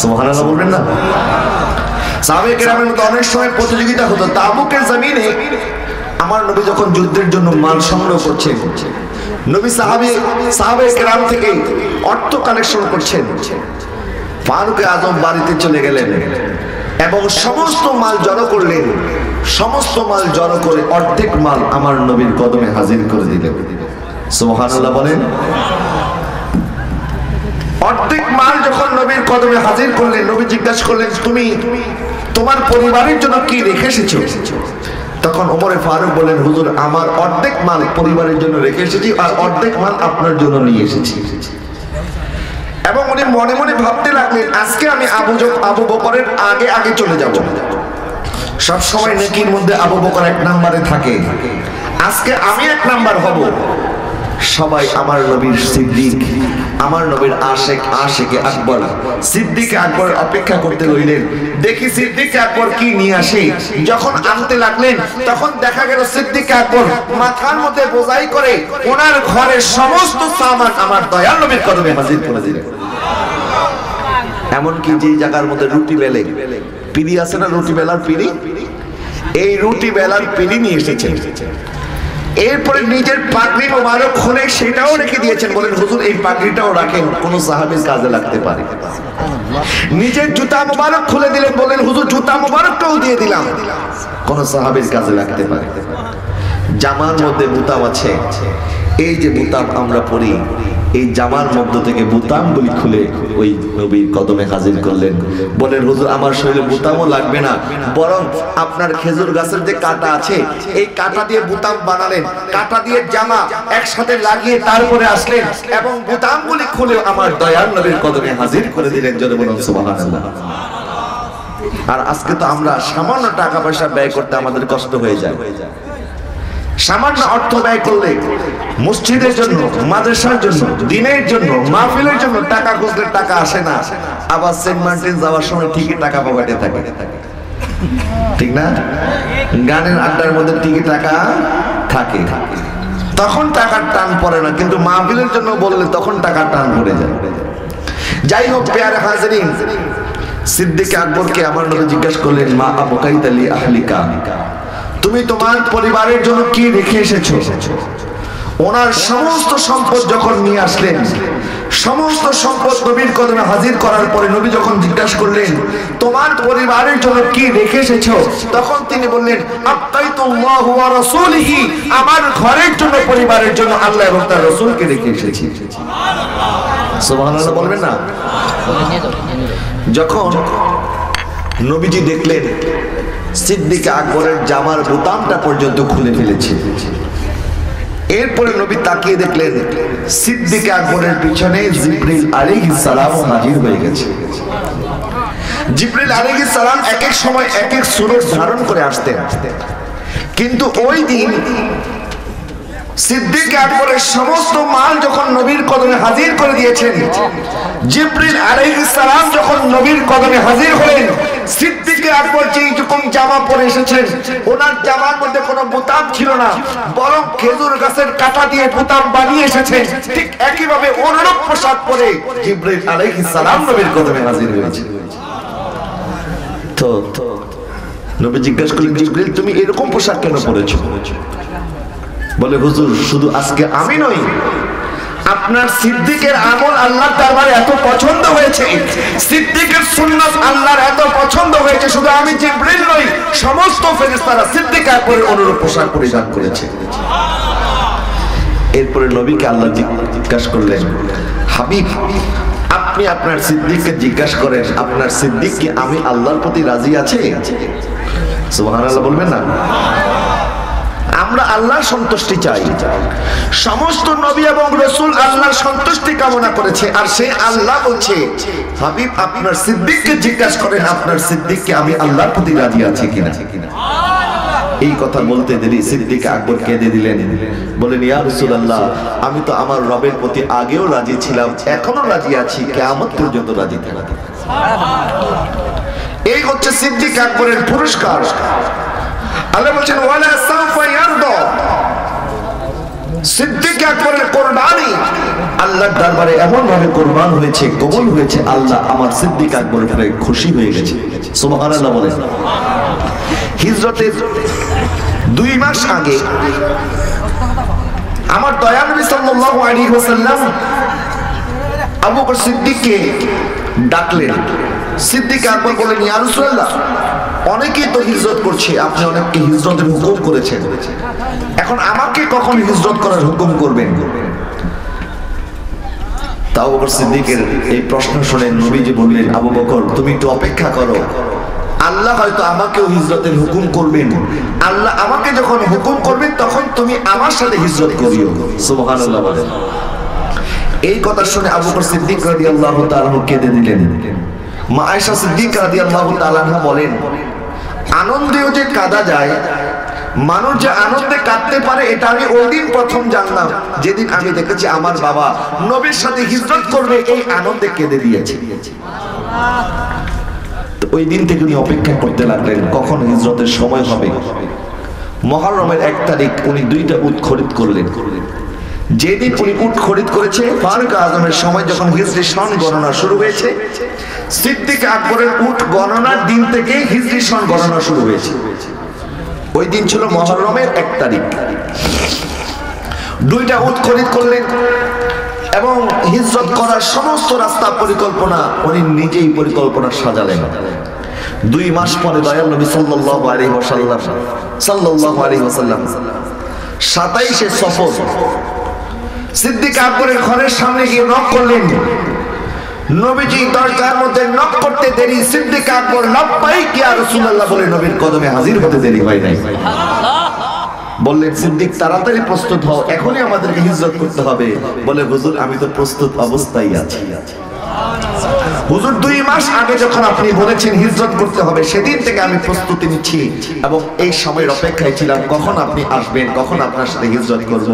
সুবহানাল্লাহ বলবেন না? সাহাবায়ে কেরামের মধ্যে অনেক সময় প্রতিযোগিতা হতো। তাবুকের জমিনে আমার নবী যখন যুদ্ধের জন্য মাল সংগ্রহ করছেন, নবী সাহাবায়ে কেরাম থেকে অর্থ কালেকশন করছেন, ফারুক আজম বাড়িতে চলে গেলেন এবং সমস্ত মাল জড়ো করলেন। সমস্ত মাল জড়ো করে অর্ধেক মাল আমার নবীর কদমে হাজির করে দিলেন। সুবহানাল্লাহ বলেন। অর্ধেক মাল যখন নবীর কদমে হাজির করলেন, নবী জিজ্ঞাসা করলেন, তুমি তোমার পরিবারের জন্য কি রেখে এসেছো? তখন ওমরে ফারুক বলেন, হুজুর আমার অর্ধেক মাল পরিবারের জন্য রেখে এসেছি, আর অর্ধেক মাল আপনার জন্য নিয়ে এসেছি। এবং উনি মনে মনে ভাবতে লাগলেন, আজকে আমি আবু বকরের আগে আগে চলে যাব। সব সময় নেকির মধ্যে আবু বকর এক নম্বরে থাকে, আজকে আমি এক নাম্বার হব। সবাই আমার নবীর সিদ্দিক, আমার নবীর আশেকে আকবর, সিদ্দিক আকবর অপেক্ষা করতে রইলেন, দেখি সিদ্দিক আকবর কি নিয়ে আসে। যখন আনতে লাগলেন তখন দেখা গেল সিদ্দিক আকবর মাথার মধ্যে বোঝাই করে ওনার ঘরের সমস্ত সামান আমার দয়াল নবীর কদমে হাজির করে দিলেন। এমনকি যে জায়গার মধ্যে রুটি বেলে পিড়ি আছে না, রুটি বেলার পিড়ি, এই রুটি বেলার পিড়ি নিয়ে এসেছেন। এরপরে নিজের পাগড়ি মোবারক খুলে সেটাও রেখে দিয়েছেন, বলেন হুজুর এই পাগড়িটাও রাখেন, কোন সাহাবীর কাজে লাগতে পারে। নিজের জুতা মোবারক খুলে দিলেন, বলেন হুজুর জুতা মোবারকটাও দিয়ে দিলাম, কোন সাহাবীর কাজে লাগতে পারে। জামার মধ্যে বুতাম আছে, এই যে বুতাম আমরা পরি, এই জামার মধ্য থেকে বুতামগুলি খুলে ওই নবীর কদমে হাজির করলেন। বলেন হুজুর আমার শরীরে বুতামও লাগবে না, বরং আপনার খেজুর গাছের যে কাঁটা আছে এই কাঁটা দিয়ে বুতাম বানালেন, কাঁটা দিয়ে জামা একসাথে লাগিয়ে তারপরে আসলেন এবং বুতামগুলি খুলে আমার দয়াল নবীর কদমে হাজির করে দিলেন। জোরে বলুন সুবহানাল্লাহ। আর আজকে তো আমরা সামান্য টাকা পয়সা ব্যয় করতে আমাদের কষ্ট হয়ে যায়। সামান্য অর্থ ব্যয় করলে মসজিদের জন্য, মাদ্রাসার জন্য, দিনের জন্য, মাহফিলের জন্য টাকা খুঁজলে টাকা আসে না, আবার সেন্ট মার্টিন যাওয়ার সময় ঠিকই টাকা পকেটে থাকে, ঠিক না? গানের আড্ডার মধ্যে ঠিকই টাকা থাকে, তখন টাকার টান পড়ে না, কিন্তু মাহফিলের জন্য বললে তখন টাকার টান পড়ে যায়। যাই হোক প্যারে হাজিরিন, সিদ্দিক আকবরকে আমার নবী জিজ্ঞাসা করলেন, মা আবকাইতা লি আহলিকা, তুমি তোমার পরিবারের জন্য কি রেখে এসেছো? ওনার সমস্ত সম্পদ যখন নিয়ে আসলেন, সমস্ত সম্পদ নবীর কদমে হাজির করার পরে নবী যখন জিজ্ঞাসা করলেন তোমার পরিবারের জন্য কি রেখে এসেছো, তখন তিনি বললেন, আত্তাইতুল্লাহু ওয়া রাসূলিহি, আমার ঘরের জন্য, পরিবারের জন্য আল্লাহ এবং তার রাসূলকে রেখে এসেছি। সুবহানাল্লাহ। সুবহানাল্লাহ বলবেন না? যখন নবীজি দেখলেন সিদ্দিক আকবরের জামার বোতামটা পর্যন্ত খুলে ফেলেছে, এরপরে নবী তাকিয়ে দেখলেন সিদ্দিক আকবরের পিছনে জিবরিল আলাইহিস সালাম হাজির হয়ে গেছে। জিবরিল আলাইহিস সালাম এক এক সময় এক এক সূরত ধারণ করে আসতেন, কিন্তু ওই দিন সিদ্দিক আকবরের সমস্ত মাল যখন নবীর কদমে হাজির করে দিয়েছেন, জিবরিল আলাইহিস সালাম যখন নবীর কদমে হাজির হলেন, সিদ্দিক আকবর যেই রকম জামা পরে এসেছেন, ওনার জামার মধ্যে কোনো বোতাম ছিল না, বরং খেজুর গাছের কাঁটা দিয়ে বোতাম বানিয়ে এসেছেন। ঠিক একইভাবে অনুরূপ পোশাক পরে জিবরিল আলাইহিস সালাম নবীর কদমে হাজির হয়েছে। তো নবী জিজ্ঞাসা করলেন, জিবরিল তুমি এরকম পোশাক কেন পরেছো? বলে হুজুর শুধু আজকে আমি নই, আপনার সিদ্দিকের আমল আল্লাহর দরবারে এত পছন্দ হয়েছে, সিদ্দিকের সুন্নাত আল্লাহর এত পছন্দ হয়েছে, শুধু আমি জিবরিল নই, সমস্ত ফেরেশতারা সিদ্দিক আকবরের অনুরূপ পোশাক পরিধান করেছে। এরপরে নবীকে আল্লাহ জিজ্ঞাসা করলেন, হাবিব আপনি আপনার সিদ্দিককে জিজ্ঞাসা করেন, আপনার সিদ্দিক কি আমি আল্লাহর প্রতি রাজি আছে? সুবহানাল্লাহ বলবেন না? আমরা আল্লাহর সন্তুষ্টি চাই, সমস্ত নবী এবং রাসূল আল্লাহর সন্তুষ্টি কামনা করেছে, আর সেই আল্লাহ বলছে হাবিব আপনার সিদ্দিককে জিজ্ঞাসা করেন, আপনার সিদ্দিককে আমি আল্লাহর প্রতি রাজি আছি কিনা। এই কথা বলতে দেরি সিদ্দিক আকবর কেঁদে দিলেন, বলেন ইয়া রাসূলুল্লাহ, আমি তো আমার রবের প্রতি আগেও রাজি ছিলাম, এখনো রাজি আছি, কিয়ামত পর্যন্ত রাজি থাকব। এই হচ্ছে সিদ্দিক আকবরের পুরস্কার। আল্লাহ বলেন ওয়ালা সাউফা ইয়ারদা। সিদ্দিক আকবরের কুরবানি আল্লাহর দরবারে এমন ভাবে কুরবান হয়েছে, কবুল হয়েছে, আল্লাহ আমার সিদ্দিক আকবরের উপরে খুশি হয়ে গেছে। সুবহানাল্লাহ বলেন। হিজরতের 2 মাস আগে আমার দয়াল নবী সাল্লাল্লাহু আলাইহি ওয়াসাল্লাম আবু বকর সিদ্দিককে ডাকলেন। সিদ্দিক আকবর বলেন ইয়া রাসূলুল্লাহ, অনেকেই তো হিজরত করছে, আপনি অনেককে হিজরতের হুকুম করেছেন, এখন আমাকে কখন হিজরত করার হুকুম করবেন? আবু বকর সিদ্দিকের এই প্রশ্ন শুনে নবীজি বললেন, আবু বকর তুমি একটু অপেক্ষা করো, আল্লাহ হয়তো আমাকেও হিজরতের হুকুম করবেন, আল্লাহ আমাকে যখন হুকুম করবেন তখন তুমি আমার সাথে হিজরত করিও। সুবহানাল্লাহ বলেন। এই কথা শুনে আবু বকর সিদ্দিক রাদিয়াল্লাহু তাআলা কেঁদে দিলেন। মা আয়েশা সিদ্দিকা রাদিয়াল্লাহু তাআলা বলেন, আনন্দেও যে কাঁদা যায়, মানুষ যে আনন্দে কাঁদতে পারে এটা আমি ওই দিন প্রথম জানলাম যেদিন আমি দেখেছি আমার বাবা নবীর সাথে হিজরত করবে, এই আনন্দে কেঁদে দিয়েছে। ওই দিন থেকে উনি অপেক্ষা করতে লাগলেন কখন হিজরতের সময় হবে। মুহররমের 1 তারিখ উনি 2টা উট খরিদ করলেন। যেদিন উনি উট খরিদ করেছে, ফারুক আজমের সময় যখন হিজরি সন গণনা শুরু হয়েছে, সিদ্দিক আকবরের উট গণনার দিন থেকে হিজরি সন গণনা শুরু হয়েছে। ওই দিন ছিল মুহররমের 1 তারিখ। 2টা উট খরিদ করলেন এবং হিজরত করার সমস্ত রাস্তা পরিকল্পনা উনি নিজেই পরিকল্পনা সাজালেন। 2 মাস পরে দয়াল নবী সাল্লাল্লাহু আলাইহি ওয়াসাল্লাম 27শে সফর সিদ্দিক আকবরের ঘরের সামনে গিয়ে নক করলেন। নবীজি দরজার মধ্যে নক করতে দেরি, সিদ্দিক আকবর লাব্বাইক ইয়া রাসূলুল্লাহ বলে নবীর কদমে হাজির হতে দেরি হয় নাই। বললেন সিদ্দিক তাড়াতাড়ি প্রস্তুত হও, এখনই আমাদেরকে হিজরত করতে হবে। বলে হুজুর আমি তো প্রস্তুত অবস্থায় আছি। হুজুর 2 মাস আগে যখন আপনি বলেছেন হিজরত করতে হবে, সেদিন থেকে আমি প্রস্তুতি নিচ্ছি এবং এই সময়ের অপেক্ষায় ছিলাম কখন আপনি আসবেন, কখন আপনার সাথে হিজরত করব।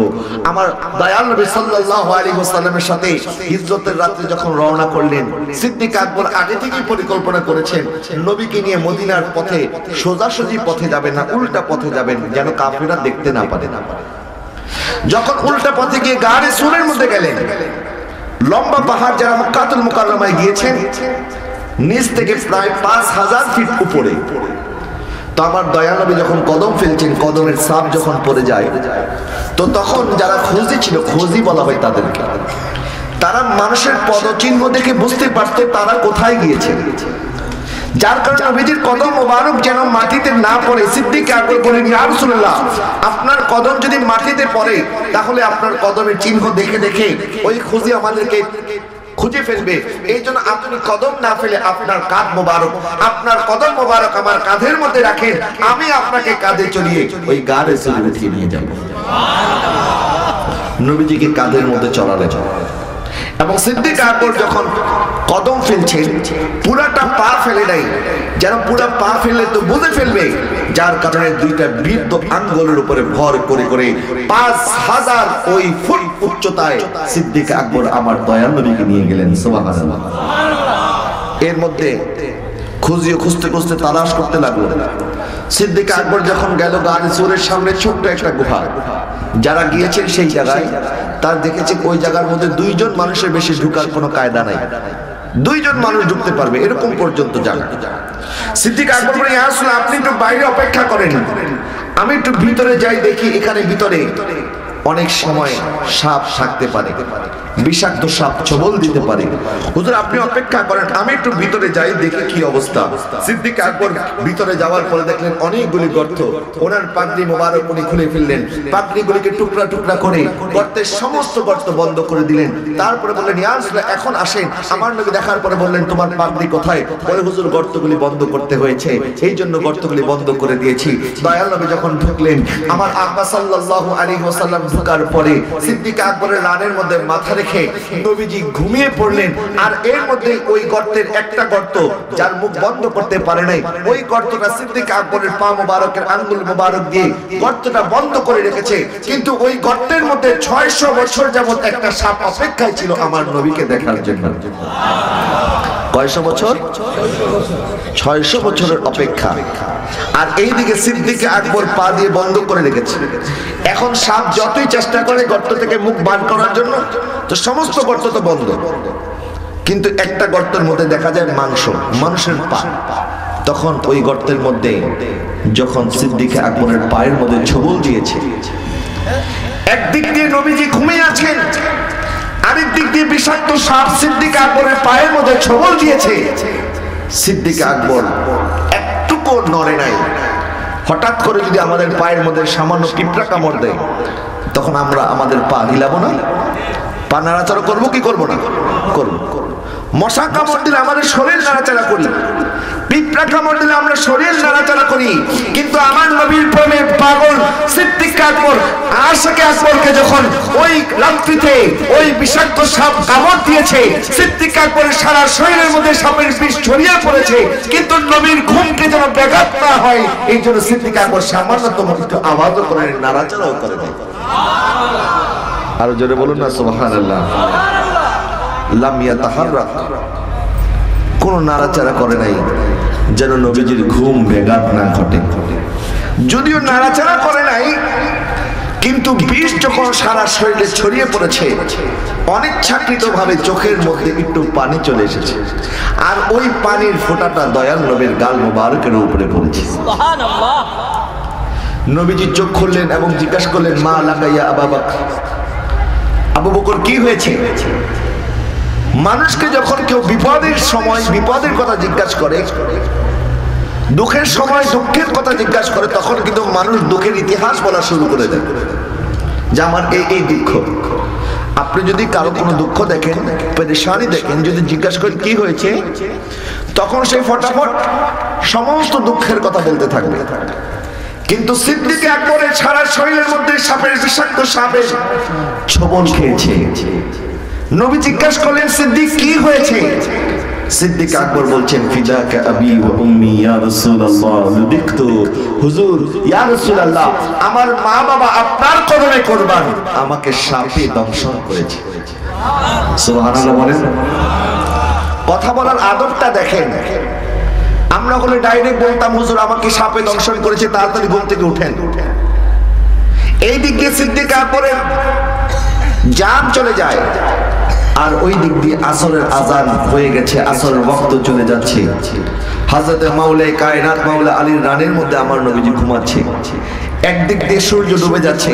আমার দয়াল নবী সাল্লাল্লাহু আলাইহি ওয়াসাল্লামের সাথে হিজরতের রাতে যখন রওনা করলেন, সিদ্দিক আকবর আগে থেকেই পরিকল্পনা করেছেন নবীকে নিয়ে মদিনার পথে সোজাসুজি পথে যাবেন না, উল্টা পথে যাবেন যেন কাফেররা দেখতে না পারে। যখন উল্টা পথে গিয়ে গাড়ে সুরের মধ্যে গেলেন, লম্বা পাহাড় যারা মক্কাতুল মুকাররমায় গিয়েছেন, নিচ থেকে প্রায় 5000 ফিট উপরে, তো আমার দয়াল নবী যখন কদম ফেলছেন, কদমের ছাপ যখন পড়ে যায়, তো তখন যারা খোঁজি ছিল, খোঁজি বলা হয় তাদেরকে, তারা মানুষের পদচিহ্ন দেখে বুঝতে পারতো তারা কোথায় গিয়েছে। যার কারণে নবীজির কদম মোবারক যেন মাটিতে না পড়ে, সিদ্দিক আকবর বলেন ইয়া রাসূলুল্লাহ, আপনার কদম যদি মাটিতে পড়ে তাহলে আপনার কদমের চিহ্ন দেখে দেখে ওই খুঁজি আমাদেরকে খুঁজে ফেলবে। এই জন্য আপনি কদম না ফেলে আপনার কাঁধ মোবারক, আপনার কদম মোবারক আমার কাঁধের মধ্যে রাখেন, আমি আপনাকে কাঁধে চড়িয়ে ওই গাড়ে চড়িয়ে উঠিয়ে নিয়ে যাব। নবীজিকে কাঁধের মধ্যে চড়ালে এবং সিদ্দিক আকবর যখন কদম ফেলছেন পুরাটা পা ফেলে নাই, যেন পুরা পা ফেললে তো বুঝে ফেলবে, যার কারণে 2টা বৃদ্ধ আঙ্গুলের উপরে ভর করে করে 5000 ওই ফুট উচ্চতায় সিদ্দিক আকবর আমার দয়াল নবীকে নিয়ে গেলেন। সুবহানাল্লাহ। এর মধ্যে খুঁজতে খুঁজতে তালাশ করতে লাগলো। সিদ্দিক আকবর যখন গেল গাড়ি সুরের সামনে ছোট্ট একটা গুহা, যারা গিয়েছেন সেই জায়গায় তার দেখেছে ওই জায়গার মধ্যে 2 জন মানুষের বেশি ঢুকার কোনো কায়দা নাই, 2 জন মানুষ ঢুকতে পারবে এরকম পর্যন্ত জায়গা। সিদ্দিক আকবর বলে ইয়া রাসূলুল্লাহ আপনি একটু বাইরে অপেক্ষা করেন, আমি একটু ভিতরে যাই দেখি, এখানে ভিতরে অনেক সময় সাপ থাকতে পারে, বিষাক্ত সাপ ছবল দিতে পারে। হুজুর আপনি অপেক্ষা করেন, আমি একটু ভিতরে যাই দেখি কি অবস্থা। সিদ্দিক আকবর ভিতরে যাওয়ার পরে দেখলেন অনেকগুলি গর্ত, ওনার পাগড়ি মোবারক উনি খুলে ফেললেন, পাগড়িগুলিকে টুকরা টুকরা করে গর্তের সমস্ত গর্ত বন্ধ করে দিলেন। তারপরে বললেন ইয়া রাসূলুল্লাহ এখন আসেন। আমার নবী দেখার পরে বললেন তোমার পাগড়ি কোথায়? বলে হুজুর গর্তগুলি বন্ধ করতে হয়েছে, এই জন্য গর্তগুলি বন্ধ করে দিয়েছি। দয়াল নবী যখন ঢুকলেন, আমার আব্বা সাল্লাল্লাহু আলাইহি ওয়াসাল্লাম ঢোকার পরে সিদ্দিক আকবরের রানের মধ্যে মাথা রেখে নবীজি ঘুমিয়ে পড়লেন। আর এর মধ্যে ওই গর্তের একটা গর্ত যার মুখ বন্ধ করতে পারে নাই, ওই গর্তটা সিদ্দিক আকবরের পা মোবারকের আঙ্গুল মোবারক দিয়ে গর্তটা বন্ধ করে রেখেছে। কিন্তু ওই গর্তের মধ্যে 600 বছর যাবত একটা সাপ অপেক্ষায় ছিল আমার নবীকে দেখার জন্য। কয়শো বছর? 600 বছরের অপেক্ষা। আর এইদিকে সিদ্দিক আকবর পা দিয়ে বন্ধ করে রেখেছে। এখন সাপ যতই চেষ্টা করে গর্ত থেকে মুখ বার করার জন্য, তো সমস্ত গর্ত তো বন্ধ, কিন্তু একটা গর্তের মধ্যে দেখা যায় মাংস, মানুষের পা। তখন ওই গর্তের মধ্যে যখন সিদ্দিক আকবরের পায়ের মধ্যে ছোবল দিয়েছে, একদিক দিয়ে নবীজি ঘুমিয়ে আছেন, আরেক দিক দিয়ে বিষাক্ত সাপ সিদ্দিক আকবরের পায়ের মধ্যে ছোবল দিয়েছে। সিদ্দিক আকবর একটুকু নড়ে নাই। হঠাৎ করে যদি আমাদের পায়ের মধ্যে সামান্য পিঁপড়া কামড় দেয়, তখন আমরা আমাদের পা হিলাবো না? পা নাড়াচাড়া করবো কি করবো না? করবো। মশা কামড় দিলে আমাদের শরীর নাড়াচাড়া করি, পিঁপড়া কামড় দিলে আমরা শরীর নাড়াচাড়া করি। কিন্তু আমার নবীর প্রেমে পাগল সিদ্দিক আকবর আশিক আকবরকে যখন ওই রাত্রিতে ওই বিষাক্ত সাপ কামড় দিয়েছে, সিদ্দিক আকবরের সারা শরীরের মধ্যে সাপের বিষ ছড়িয়ে পড়েছে, কিন্তু নবীর ঘুমকে যেন ব্যাঘাত না হয় এই জন্য সিদ্দিক আকবর সামান্যতম একটু আওয়াজও করে নাড়াচাড়াও করে দেয়। আরো জোরে বলুন না সুবহানাল্লাহ। লাম ইয়াতাহাররাক, কোনো নাড়াচাড়া করে নাই যেন নবীজির ঘুম ব্যাঘাত না ঘটে। যদিও নাড়াচাড়া করে নাই, কিন্তু বিষ যখন সারা শরীরে ছড়িয়ে পড়েছে, অনিচ্ছাকৃত ভাবে চোখের মধ্যে একটু পানি চলে এসেছে, আর ওই পানির ফোঁটাটা দয়াল নবীর গাল মোবারকের উপরে পড়েছে। সুবহানাল্লাহ। নবীজি চোখ খুললেন এবং জিজ্ঞাসা করলেন, মা লাগাইয়া আবু বকর, আবু বকর কি হয়েছে? মানুষকে যখন কেউ বিপদের সময় বিপদের কথা জিজ্ঞাসা করে, দুঃখের সময় দুঃখের কথা জিজ্ঞাসা করে, তখন কিন্তু মানুষ দুঃখের ইতিহাস বলা শুরু করে দেয় যে আমার এই দুঃখ। আপনি যদি কারো কোনো দুঃখ দেখেন, পেরেশানি দেখেন, যদি জিজ্ঞাসা করেন কি হয়েছে, তখন সে ফটাফট সমস্ত দুঃখের কথা বলতে থাকবে। কিন্তু সিদ্দিক আকবরের সারা শরীরের মধ্যে সাপের বিষাক্ত সাপের ছোবল খেয়েছে। নবী জিজ্ঞাসা করলেন, সিদ্দিক কি হয়েছে? সিদ্দিক আকবর বলছেন, ফিদাকা আবি ওয়া উম্মি ইয়া রাসূলুল্লাহ, লুদিকতু হুজুর ইয়া রাসূলুল্লাহ, আমার মা বাবা আপনার কদমে কুরবান, আমাকে সাপে দংশন করেছে। সুবহানাল্লাহ বলেন। কথা বলার আদবটা দেখেন। আমরা হলে ডাইরেক্ট বলতাম, হুজুর আমাকে সাপে দংশন করেছে, তাড়াতাড়ি ঘুম থেকে উঠেন। এই দিক দিয়ে সিদ্দিক আকবরের জান চলে যায়, আর ওই দিক দিয়ে আসরের আজান হয়ে গেছে, আসরের ওয়াক্ত চলে যাচ্ছে। হযরতে মাওলাই কায়নাত মাওলা আলীর রানের মধ্যে আমার নবীজি ঘুমাচ্ছে। একদিক দিয়ে সূর্য ডুবে যাচ্ছে,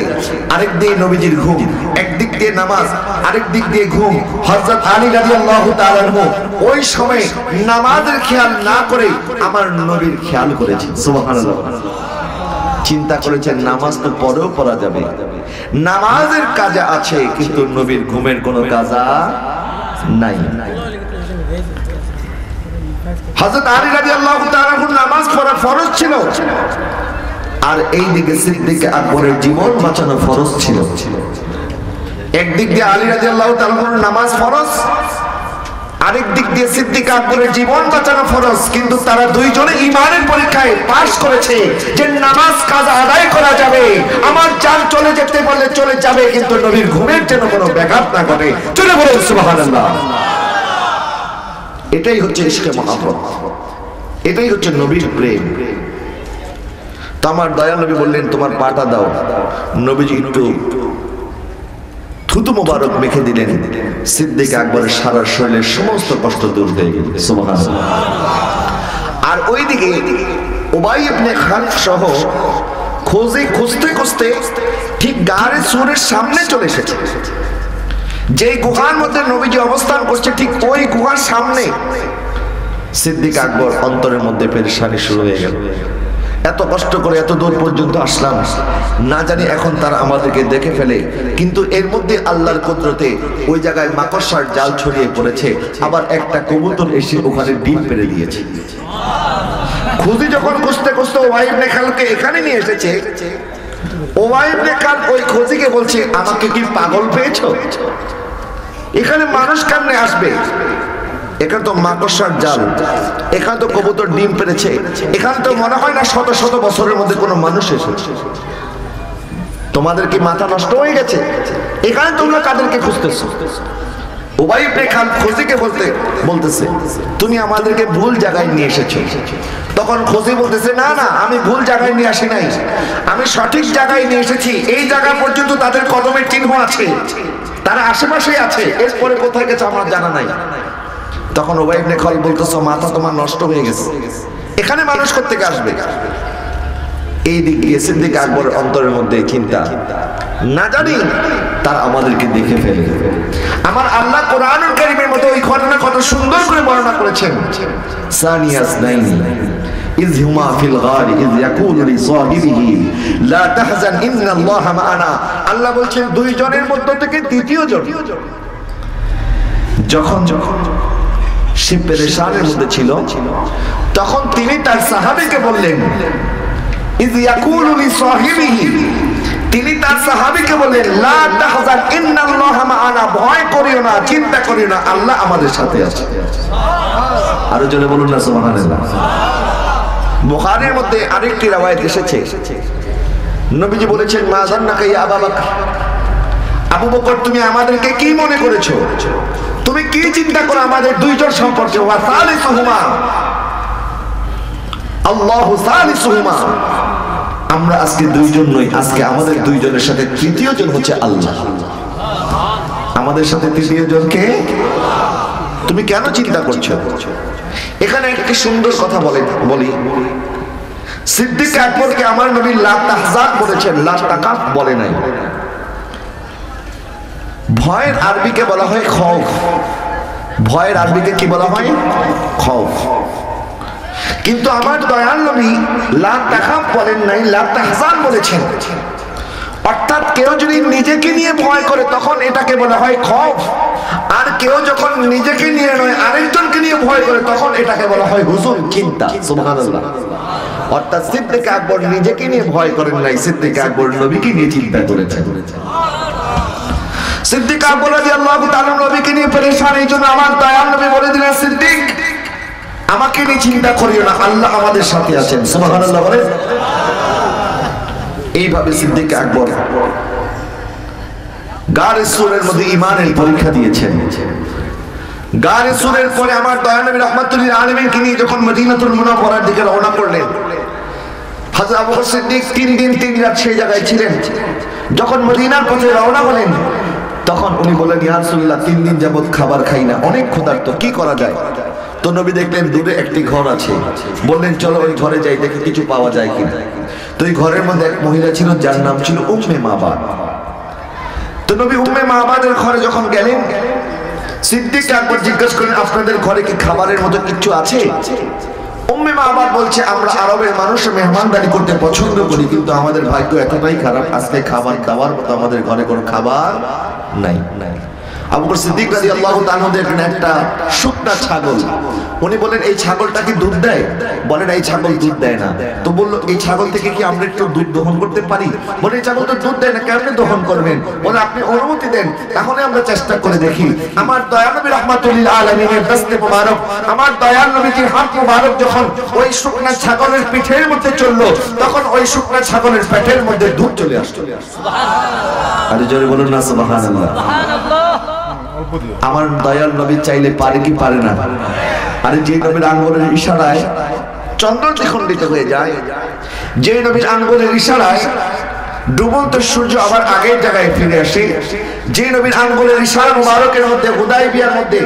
আরেক দিকে নবীজির ঘুম, একদিক দিয়ে নামাজ, আরেক দিক দিয়ে ঘুম। হযরত আলী রাদিয়াল্লাহু তাআলা আনহু ওই সময় নামাজের খেয়াল না করে আমার নবীর খেয়াল করেছেন। সুবহানাল্লাহ। চিন্তা করেছেন নামাজ তো পরেও পড়া যাবে, নামাজের কাজা আছে, কিন্তু নবীর ঘুমের কোনো কাজা নাই। হযরত আলী রাদিয়াল্লাহু তাআলা নামাজ পড়া ফরজ ছিল, আর এই দিকে সিদ্দিক আকবরের জীবন বাঁচানো ফরজ ছিল। একদিক দিয়ে আলী রাদিয়াল্লাহু তাআলা নামাজ ফরজ, আরেক দিক দিয়ে সিদ্দিক আকবরের জীবন বাঁচানো ফরজ। কিন্তু তারা দুইজনে ঈমানের পরীক্ষায় পাশ করেছে যে নামাজ কাজা আদায় করা যাবে, আমার জান চলে যেতে বলে চলে যাবে, কিন্তু নবীর ঘুমের যেন কোনো ব্যাঘাত না ঘটে। চলে বলেন সুবহানাল্লাহ। এটাই হচ্ছে ইশকে মুহাব্বত, এটাই হচ্ছে নবীর প্রেম। তো আমার দয়াল নবী বললেন, তোমার পাটা দাও। নবীজি একটু থুতু মোবারক মেখে দিলেন, সিদ্দিক আকবরের সারা শরীরের সমস্ত কষ্ট দূর হয়ে গেল। সুবহানাল্লাহ। আর ওইদিকে উবাই ইবনে খালফ সহ খুঁজতে খুঁজতে ঠিক গারে সুরের সামনে চলে এসেছে। যে গুহার মধ্যে নবীজি অবস্থান করছে, ঠিক ওই গুহার সামনে সিদ্দিক আকবর অন্তরের মধ্যে পেরেশানি শুরু হয়ে গেল। এত কষ্ট করে এত দূর পর্যন্ত আসলাম, না জানি এখন তারা আমাদেরকে দেখে ফেলে। কিন্তু এর মধ্যে আল্লাহর কুদরতে ওই জায়গায় মাকড়সার জাল ছড়িয়ে পড়েছে, আবার একটা কবুতর এসে ওখানে ডিম পেড়ে দিয়েছে। খুঁজি যখন খুঁজতে খুঁজতে উবাই ইবনে খালকে এখানে নিয়ে এসেছে, উবাই ইবনে খালফ ওই খুঁজিকে বলছে, আমাকে কি পাগল পেয়েছো? এখানে মানুষ কেমনে আসবে? এখানে তো মাকড়সার জাল, এখানে তো কবুতর ডিম পেড়েছে, এখানে তো মনে হয় না শত শত বছরের মধ্যে কোনো মানুষ এসেছে। তোমাদের কি মাথা নষ্ট হয়ে গেছে? এখানে তোমরা কাদেরকে খুঁজতেছো? উবাই ইবনে খালদ খুজিকে বলতেছে তুমি আমাদেরকে ভুল জায়গায় নিয়ে এসেছো। তখন খুজি বলতেছে না না, আমি ভুল জায়গায় নিয়ে আসি নাই, আমি সঠিক জায়গায় নিয়ে এসেছি। এই জায়গা পর্যন্ত তাদের কদমের চিহ্ন আছে, তারা আশেপাশেই আছে, এরপরে কোথায় গেছে আমার জানা নাই। তখন উবাই ইবনে খালদ বলতেছে মাথা তোমার নষ্ট হয়ে গেছে, এখানে মানুষ কোত্থেকে আসবে? এই দিক দিয়ে সিদ্দিক আকবরের অন্তরের মধ্যে চিন্তা, না জানি তারা আমাদেরকে দেখে ফেলে। আমার আল্লাহ কোরআনুল কারীমের মধ্যে ওই ঘটনা কত সুন্দর করে বর্ণনা করেছেন। সানিয়াস নাইনি ইয হুমা ফিল গারি ইয ইয়াকুলু লিসাহিবিহি লা তাহজান ইন্নাল্লাহা মা'ানা। আল্লাহ বলছেন দুই জনের মধ্য থেকে তৃতীয় জন যখন সে পেরেশানের মধ্যে ছিল, তখন তিনি তার সাহাবীকে বললেন, ইয ইয়াকুলু লিসাহিবিহি, তিনি তার সাহাবীকে বললেন লা তাহজান ইন্নাল্লাহা মা'ানা, ভয় করিও না, চিন্তা করিও না, আল্লাহ আমাদের সাথে আছে। আরো জোরে বলুন না সুবহানাল্লাহ। বুখারীর মধ্যে আরেকটি রওয়ায়াত এসেছে, নবীজি বলেছেন মা জান্নাকা ইয়া আবু বকর, আবু বকর তুমি আমাদেরকে কি মনে করেছো? তুমি কি চিন্তা করো আমাদের দুইজন সম্পর্কে? ওয়া সালিসুহুমা, আল্লাহু সালিসুহুমা, আমরা আজকে দুইজন নই, আজকে আমাদের দুইজনের সাথে তৃতীয় জন হচ্ছে আল্লাহ। আমাদের সাথে তৃতীয় জন কে? তুমি কেন চিন্তা করছো? এখানে একটি সুন্দর কথা বলি, সিদ্দিক আকবরকে আমার নবী লা তাহজান বলেছেন, লা তাকাফ বলে নাই। ভয়ের আরবিকে বলা হয় খৌফ, ভয়ের আরবিকে কি বলা হয়? খৌফ। কিন্তু আমার দয়াল নবী লা তাখাফ বলেন নাই, লা তাহজান বলেছেন। অর্থাৎ কেউ যদি নিজেকে নিয়ে ভয় করে তখন এটাকে বলা হয় খৌফ, আর কেউ যখন নিজেকে নিয়ে নয় আরেকজনকে নিয়ে ভয় করে তখন এটাকে বলা হয় হুজুন, চিন্তা। সুবহানাল্লাহ। অর্থাৎ সিদ্দিক আকবর নিজেকে নিয়ে ভয় করেন নাই, সিদ্দিক আকবর নবীকে নিয়ে চিন্তা করেছেন। সিদ্দিক আকবর রাদিয়াল্লাহু তাআলা নবীকে নিয়ে পেরেশান, এইজন্য আমার দয়াল নবী বলে দিলেন সিদ্দিক আমাকে নিয়ে চিন্তা করিও না, আল্লাহ আমাদের সাথে আছেন। সুবহানাল্লাহ বলেন। এইভাবে সিদ্দিক আকবর গারে সূরের মধ্যে ঈমানের পরীক্ষা দিয়েছেন। গারে সূরের পরে আমার দয়াল নবী রাহমাতুল লিল আলামিনকে নিয়ে যখন মদিনাতুল মুনাওয়ারার দিকে রওনা করলেন, হযরত আবু বকর সিদ্দিক 3 দিন 3 রাত সেই জায়গায় ছিলেন। যখন মদিনার পথে রওনা হলেন তখন উনি বললেন ইয়া রাসূলুল্লাহ 3 দিন যাবত খাবার খাই না, অনেক ক্ষুধার্ত, কি করা যায়? তো নবী দেখলেন দূরে একটি ঘর আছে, বললেন চলো ওই ঘরে যাই, দেখি কিছু পাওয়া যায় কিনা। তো এই ঘরের মধ্যে এক মহিলা ছিল যার নাম ছিল উম্মে মাবাদ। তো নবী উম্মে মাবাদের ঘরে যখন গেলেন, সিদ্দিক আকবর জিজ্ঞেস করলেন আপনাদের ঘরে কি খাবারের মতো কিছু আছে? উম্মে মাবাদ বলছে আমরা আরবের মানুষ মেহমানদারি করতে পছন্দ করি, কিন্তু আমাদের ভাগ্য এতটাই খারাপ আজকে খাবার খাওয়ার মতো আমাদের ঘরে কোনো খাবার নাই। আবু বকর সিদ্দিক রাদিয়াল্লাহু তাআলা দেখেন একটা শুকনা ছাগল, উনি বলেন এই ছাগলটা কি দুধ দেয়? বলেন এই ছাগল দুধ দেয় না। তো বলল এই ছাগল থেকে কি আমরা একটু দুধ দহন করতে পারি? বলে এই ছাগল তো দুধ দেয় না, কেমনে দহন করবেন? বলে আপনি অনুমতি দেন, তাহলে আমরা চেষ্টা করে দেখি। আমার দয়াল নবী রাহমাতুল লিল আলামিনের দস্তে মুবারক, আমার দয়াল নবীর হাত মুবারক যখন ওই শুকনা ছাগলের পিঠের মধ্যে চললো, তখন ওই শুকনা ছাগলের পেটের মধ্যে দুধ চলে আসলো। সুবহানাল্লাহ। আরে জোরে বলুন না সুবহানাল্লাহ। আমার দয়াল নবী চাইলে পারে কি পারে না? আরে যে নবীর আঙ্গুলের ইশারায় চন্দ্র দ্বিখণ্ডিত হয়ে যায়, যে নবীর আঙ্গুলের ইশারায় ডুবন্ত সূর্য আবার আগের জায়গায় ফিরে আসে, যে নবীর আঙ্গুলের ইশারা মুবারকের মধ্যে হুদায়বিয়ার মধ্যে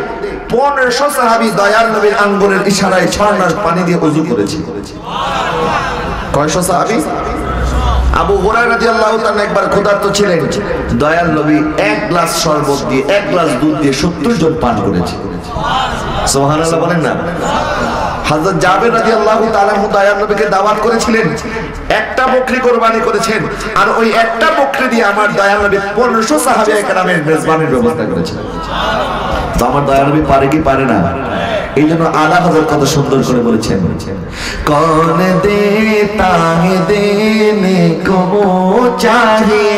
1500 সাহাবী দয়াল নবীর আঙ্গুলের ইশারায় ঝর্ণার পানি দিয়ে ওযু করেছে। কয়শো সাহাবী? আবু হুরায়রা রাদিয়াল্লাহু তাআলা একবার ক্ষুধার্ত ছিলেন, দয়াল নবী 1 গ্লাস শরবত দিয়ে 1 গ্লাস দুধ দিয়ে 70 জন পান করেছে। সুবহানাল্লাহ বলেন না। হযরত জাবের রাদিয়াল্লাহু তাআলা দয়াল নবীকে দাওয়াত করেছিলেন, একটা বকরি কুরবানি করেছেন, আর ওই একটা বকরি দিয়ে আমার দয়াল নবী 1500 সাহাবায়ে কেরামের মেজবানির ব্যবস্থা করেছেন। তো আমার দয়াল নবী পারে কি পারে না? এই জন্য আলা হযরত কত সুন্দর করে বলেছেন, কौन देता है देने को वो चाहिए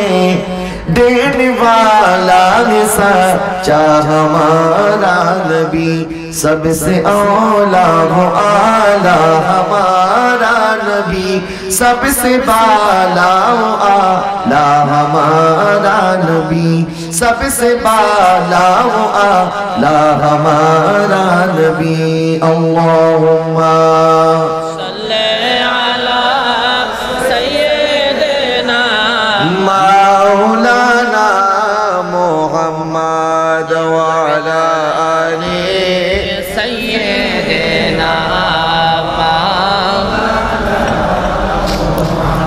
देने वाला है सच्चा हमारा नबी, सबसे औला वो आला हमारा नबी, सबसे बाला वो आला हमारा नबी, सबसे बाला वो आला हमारा नबी। अल्लाहुम्मा सल्ली अला सय्यिदिना मौलाना मुहम्मद व अला आलि सय्यिदिना।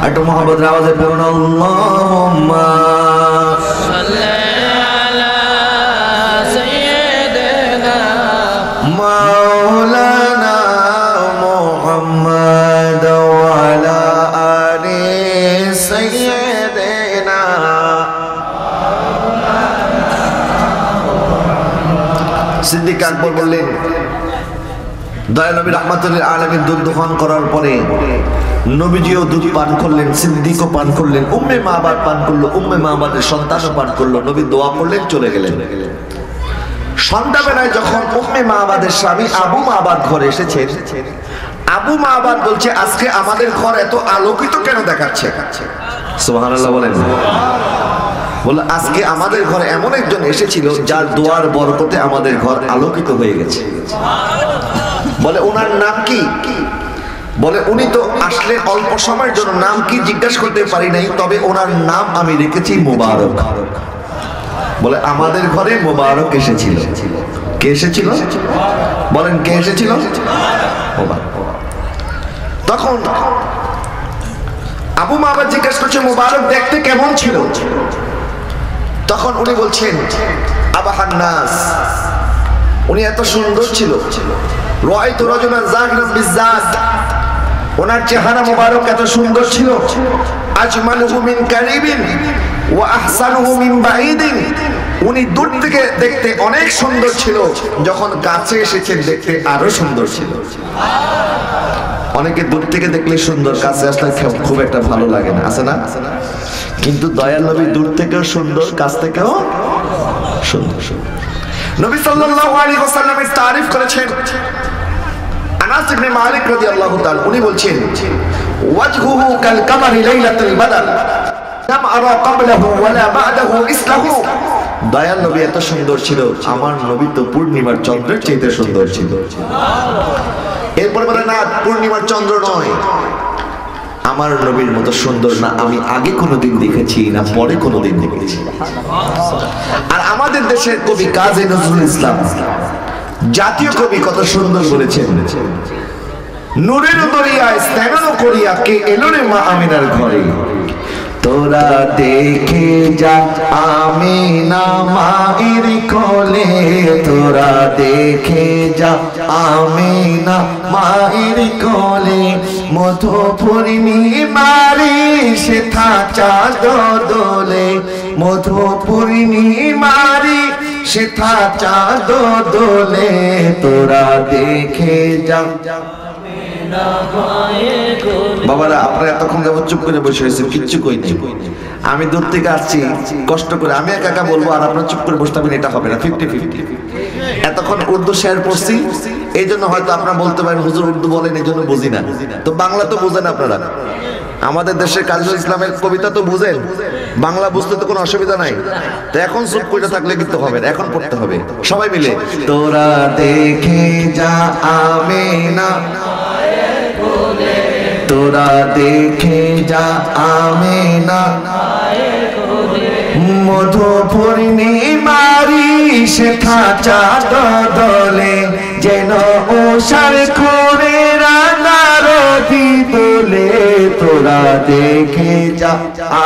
একটু মোহাম্মদের আওয়াজে পড়ুন আল্লাহুম্মা সাল্লি আলা সাইয়্যিদিনা মাওলানা মুহাম্মদ ওয়া আলা আলি সাইয়্যিদিনা। সিদ্দিক আকবর বললেন, দয়াল নবী রাহমাতুল লিল আলামিন দুধ দোহন করার পরে নবীজিও দুধ পান করলেন, সিদ্দিকও পান করলেন, উম্মে মাবাদ পান করলো, উম্মে মাবাদের সন্তানও পান করলো, নবী দোয়া করলেন, চলে গেলেন। সন্ধ্যাবেলায় যখন উম্মে মাবাদের স্বামী আবু মাবাদ ঘরে এসেছেন, আবু মাবাদ বলছে, আজকে আমাদের ঘর এত আলোকিত কেন দেখাচ্ছে? সুবহানাল্লাহ বলেন। বলে, আজকে আমাদের ঘরে এমন একজন এসেছিল যার দোয়ার বরকতে আমাদের ঘর আলোকিত হয়ে গেছে। বলে, ওনার নাম কি? বলে, উনি তো আসলে অল্প সময়ের জন্য, নাম কি জিজ্ঞাসা করতে পারি নাই, তবে ওনার নাম আমি রেখেছি মুবারক। বলে, আমাদের ঘরে মুবারক এসেছিল। কে এসেছিল? বলেন, কে এসেছিল? তখন আবু মাবাদ জিজ্ঞাসা করছে, মুবারক দেখতে কেমন ছিল? তখন উনি বলছেন, আবাহান নাস, উনি এত সুন্দর ছিল। রাআইতু রাজুলান যাহিরান বিযাত, ওনার চেহারা মুবারক এত সুন্দর ছিল। আজমালুহু মিন কারিবিন ওয়া আহসানুহু মিন বাঈদিন, উনি দূর থেকে দেখতে অনেক সুন্দর ছিল, যখন কাছে এসেছেন দেখতে আরো সুন্দর ছিল। অনেকে দূর থেকে দেখলে সুন্দর, কাছে আসলে খুব একটা ভালো লাগে না, আছে না? কিন্তু দয়াল নবী দূর থেকেও সুন্দর, কাছ থেকেও সুন্দর। নবী সাল্লাল্লাহু আলাইহি ওয়াসাল্লামের তারিফ করেছেন আনাস ইবনে মালিক রাদিয়াল্লাহু তাআলা, উনি বলছেন, ওয়াজহুহু কাল কামারি লাইলাতুল বদর লাম আরা ক্বাবলাহু ওয়ালা বা'দাহু ইসলাহু। দয়াল নবী এত সুন্দর ছিল, আমার নবী তো পূর্ণিমার চন্দ্রের চাইতে সুন্দর ছিল। এরপর বলে, না, পূর্ণিমার চন্দ্র নয়, আমার নবীর মতো সুন্দর না আমি আগে কোনোদিন দেখেছি, না পরে কোনোদিন দেখেছি। আর আমাদের দেশের কবি কাজী নজরুল ইসলাম, জাতীয় কবি, কত সুন্দর বলেছেন, নূরের দরিয়ায় স্নান করিয়া কে এলো রে মা আমিনার ঘরে, তোরা দেখে যা আমিনা মায়ের কোলে, তোরা দেখে যা আমিনা মায়ের কোলে, মধু পূর্ণিমারি সেথা চাঁদ দোলে, মধু পূর্ণিমারি সেথা চাঁদ দোলে, তোরা দেখে যা। বাবারা, আপনারা এতক্ষণ যাবত চুপ করে বসে হয়েছেন, কিচ্ছু কই নাই। আমি দূর থেকে আসছি কষ্ট করে, আমি একা একা বলবো আর আপনারা চুপ করে বসতে পারেন, এটা হবে না। 50-50। এতক্ষণ উর্দু শেয়ার পড়ছি, এই জন্য হয়তো আপনারা বলতে পারেন হুজুর উর্দু বলেন এই জন্য বুঝি না। তো বাংলা তো বুঝেন আপনারা, আমাদের দেশের কাজী নজরুল ইসলামের কবিতা তো বুঝেন, বাংলা বুঝতে তো কোনো অসুবিধা নাই। তো এখন চুপ করে থাকলে কিন্তু হবে না, এখন পড়তে হবে সবাই মিলে। তোরা দেখে যা আমিনা, তোরা দেখে যা আমিনা, মধু পূর্ণিমারি সেথা চাঁদ দোলে, যেন ওষার করে রাঙা রবি দোলে, তোরা দেখে যা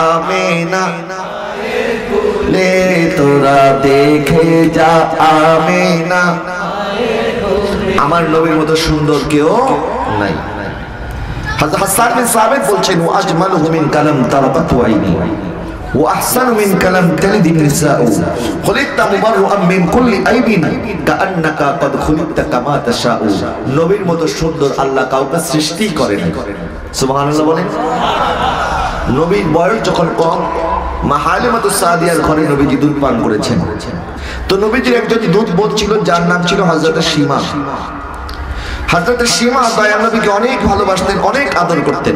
আমিনা, তোরা দেখে যা আমিনা, আমার নবীর মতো সুন্দর কেউ নাই। হযরত হাসান বিন সাবিত বলছেন, ওয়া আজমালুহু মিন কালাম তারাকাতু আইনি ওয়া আহসানু মিন কালাম তালিদি নিসাউ, খুলিকতা মুবাররাআন মিন কুল্লি আইবিন কাআন্নাকা ক্বাদ খুলিকতা কামা তাশাউ। নবীর মতো সুন্দর আল্লাহ কাউকে সৃষ্টি করেন। সুবহানাল্লাহ বলেন। নবীর বয়স যখন কম, মা হালিমাতুস সাদিয়ার ঘরে নবীজি দুধ পান করেছেন। তো নবীজির একজন দুধ বোন ছিল, যার নাম ছিল হযরত সীমা। হযরত সীমা দয়াল নবীকে অনেক ভালোবাসতেন, অনেক আদর করতেন।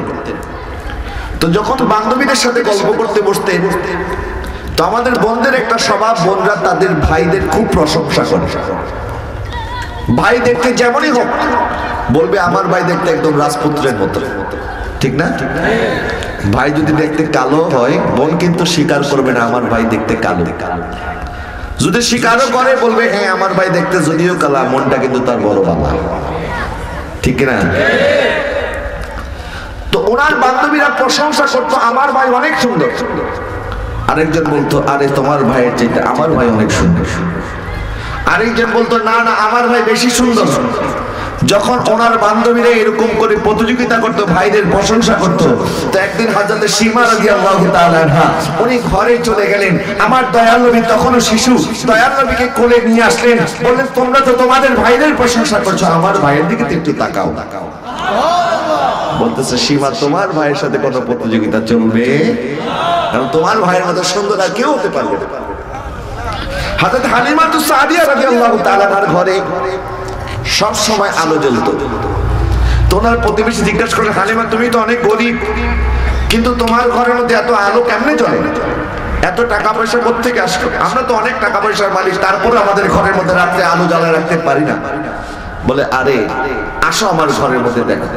তো যখন বান্ধবীদের সাথে গল্প করতে বসতেন, তো আমাদের বোনদের একটা স্বভাব, বোনরা তাদের ভাইদের খুব প্রশংসা করে। ভাই দেখতে যেমনই হোক বলবে আমার ভাই দেখতে একদম রাজপুত্রের মতো, ঠিক না? ভাই যদি দেখতে কালো হয়, বোন কিন্তু স্বীকার করবে না আমার ভাই দেখতে কালো। যদি স্বীকারও করে বলবে হ্যাঁ আমার ভাই দেখতে যদিও কালা, মনটা কিন্তু তার বড় বাবা, ঠিক না? তো ওনার বান্ধবীরা প্রশংসা করতো আমার ভাই অনেক সুন্দর। আরেকজন বলতো আরে তোমার ভাইয়ের চাইতে আমার ভাই অনেক সুন্দর। আরেকজন বলতো না না আমার ভাই বেশি সুন্দর। যখন ওনার বান্ধবীরা এরকম করে প্রতিযোগিতা করতো, ভাইদের প্রশংসা করতো, তো একদিন হযরত সীমা রাদিয়াল্লাহু তাআলা আনহা উনি ঘরে চলে গেলেন। আমার দয়াল নবী তখনও শিশু, দয়াল নবীকে কোলে নিয়ে আসলেন, বললেন তোমরা তো তোমাদের ভাইদের প্রশংসা করছো, আমার ভাইয়ের দিকে একটু তাকাও। বলতেছে সীমা তোমার ভাইয়ের সাথে কোনো প্রতিযোগিতা চলবে, কারণ তোমার ভাইয়ের মতো সুন্দর আর কেউ হতে পারবে না। হযরত হালিমাতুস সাদিয়া রাদিয়াল্লাহু তাআলার ঘরে সব সময় আলো জ্বলতো। তো ওনার প্রতিবেশী জিজ্ঞাসা করলেন হালিমা তুমি তো অনেক গরিব, কিন্তু তোমার ঘরের মধ্যে এত আলো কেমনে জ্বলে, এত টাকা পয়সা কোত্থেকে আসলো? আমরা তো অনেক টাকা পয়সার মালিক, তারপরে আমাদের ঘরের মধ্যে রাত্রে আলো জ্বালা রাখতে পারি না। বলে আরে আসো আমার ঘরের মধ্যে দেখো।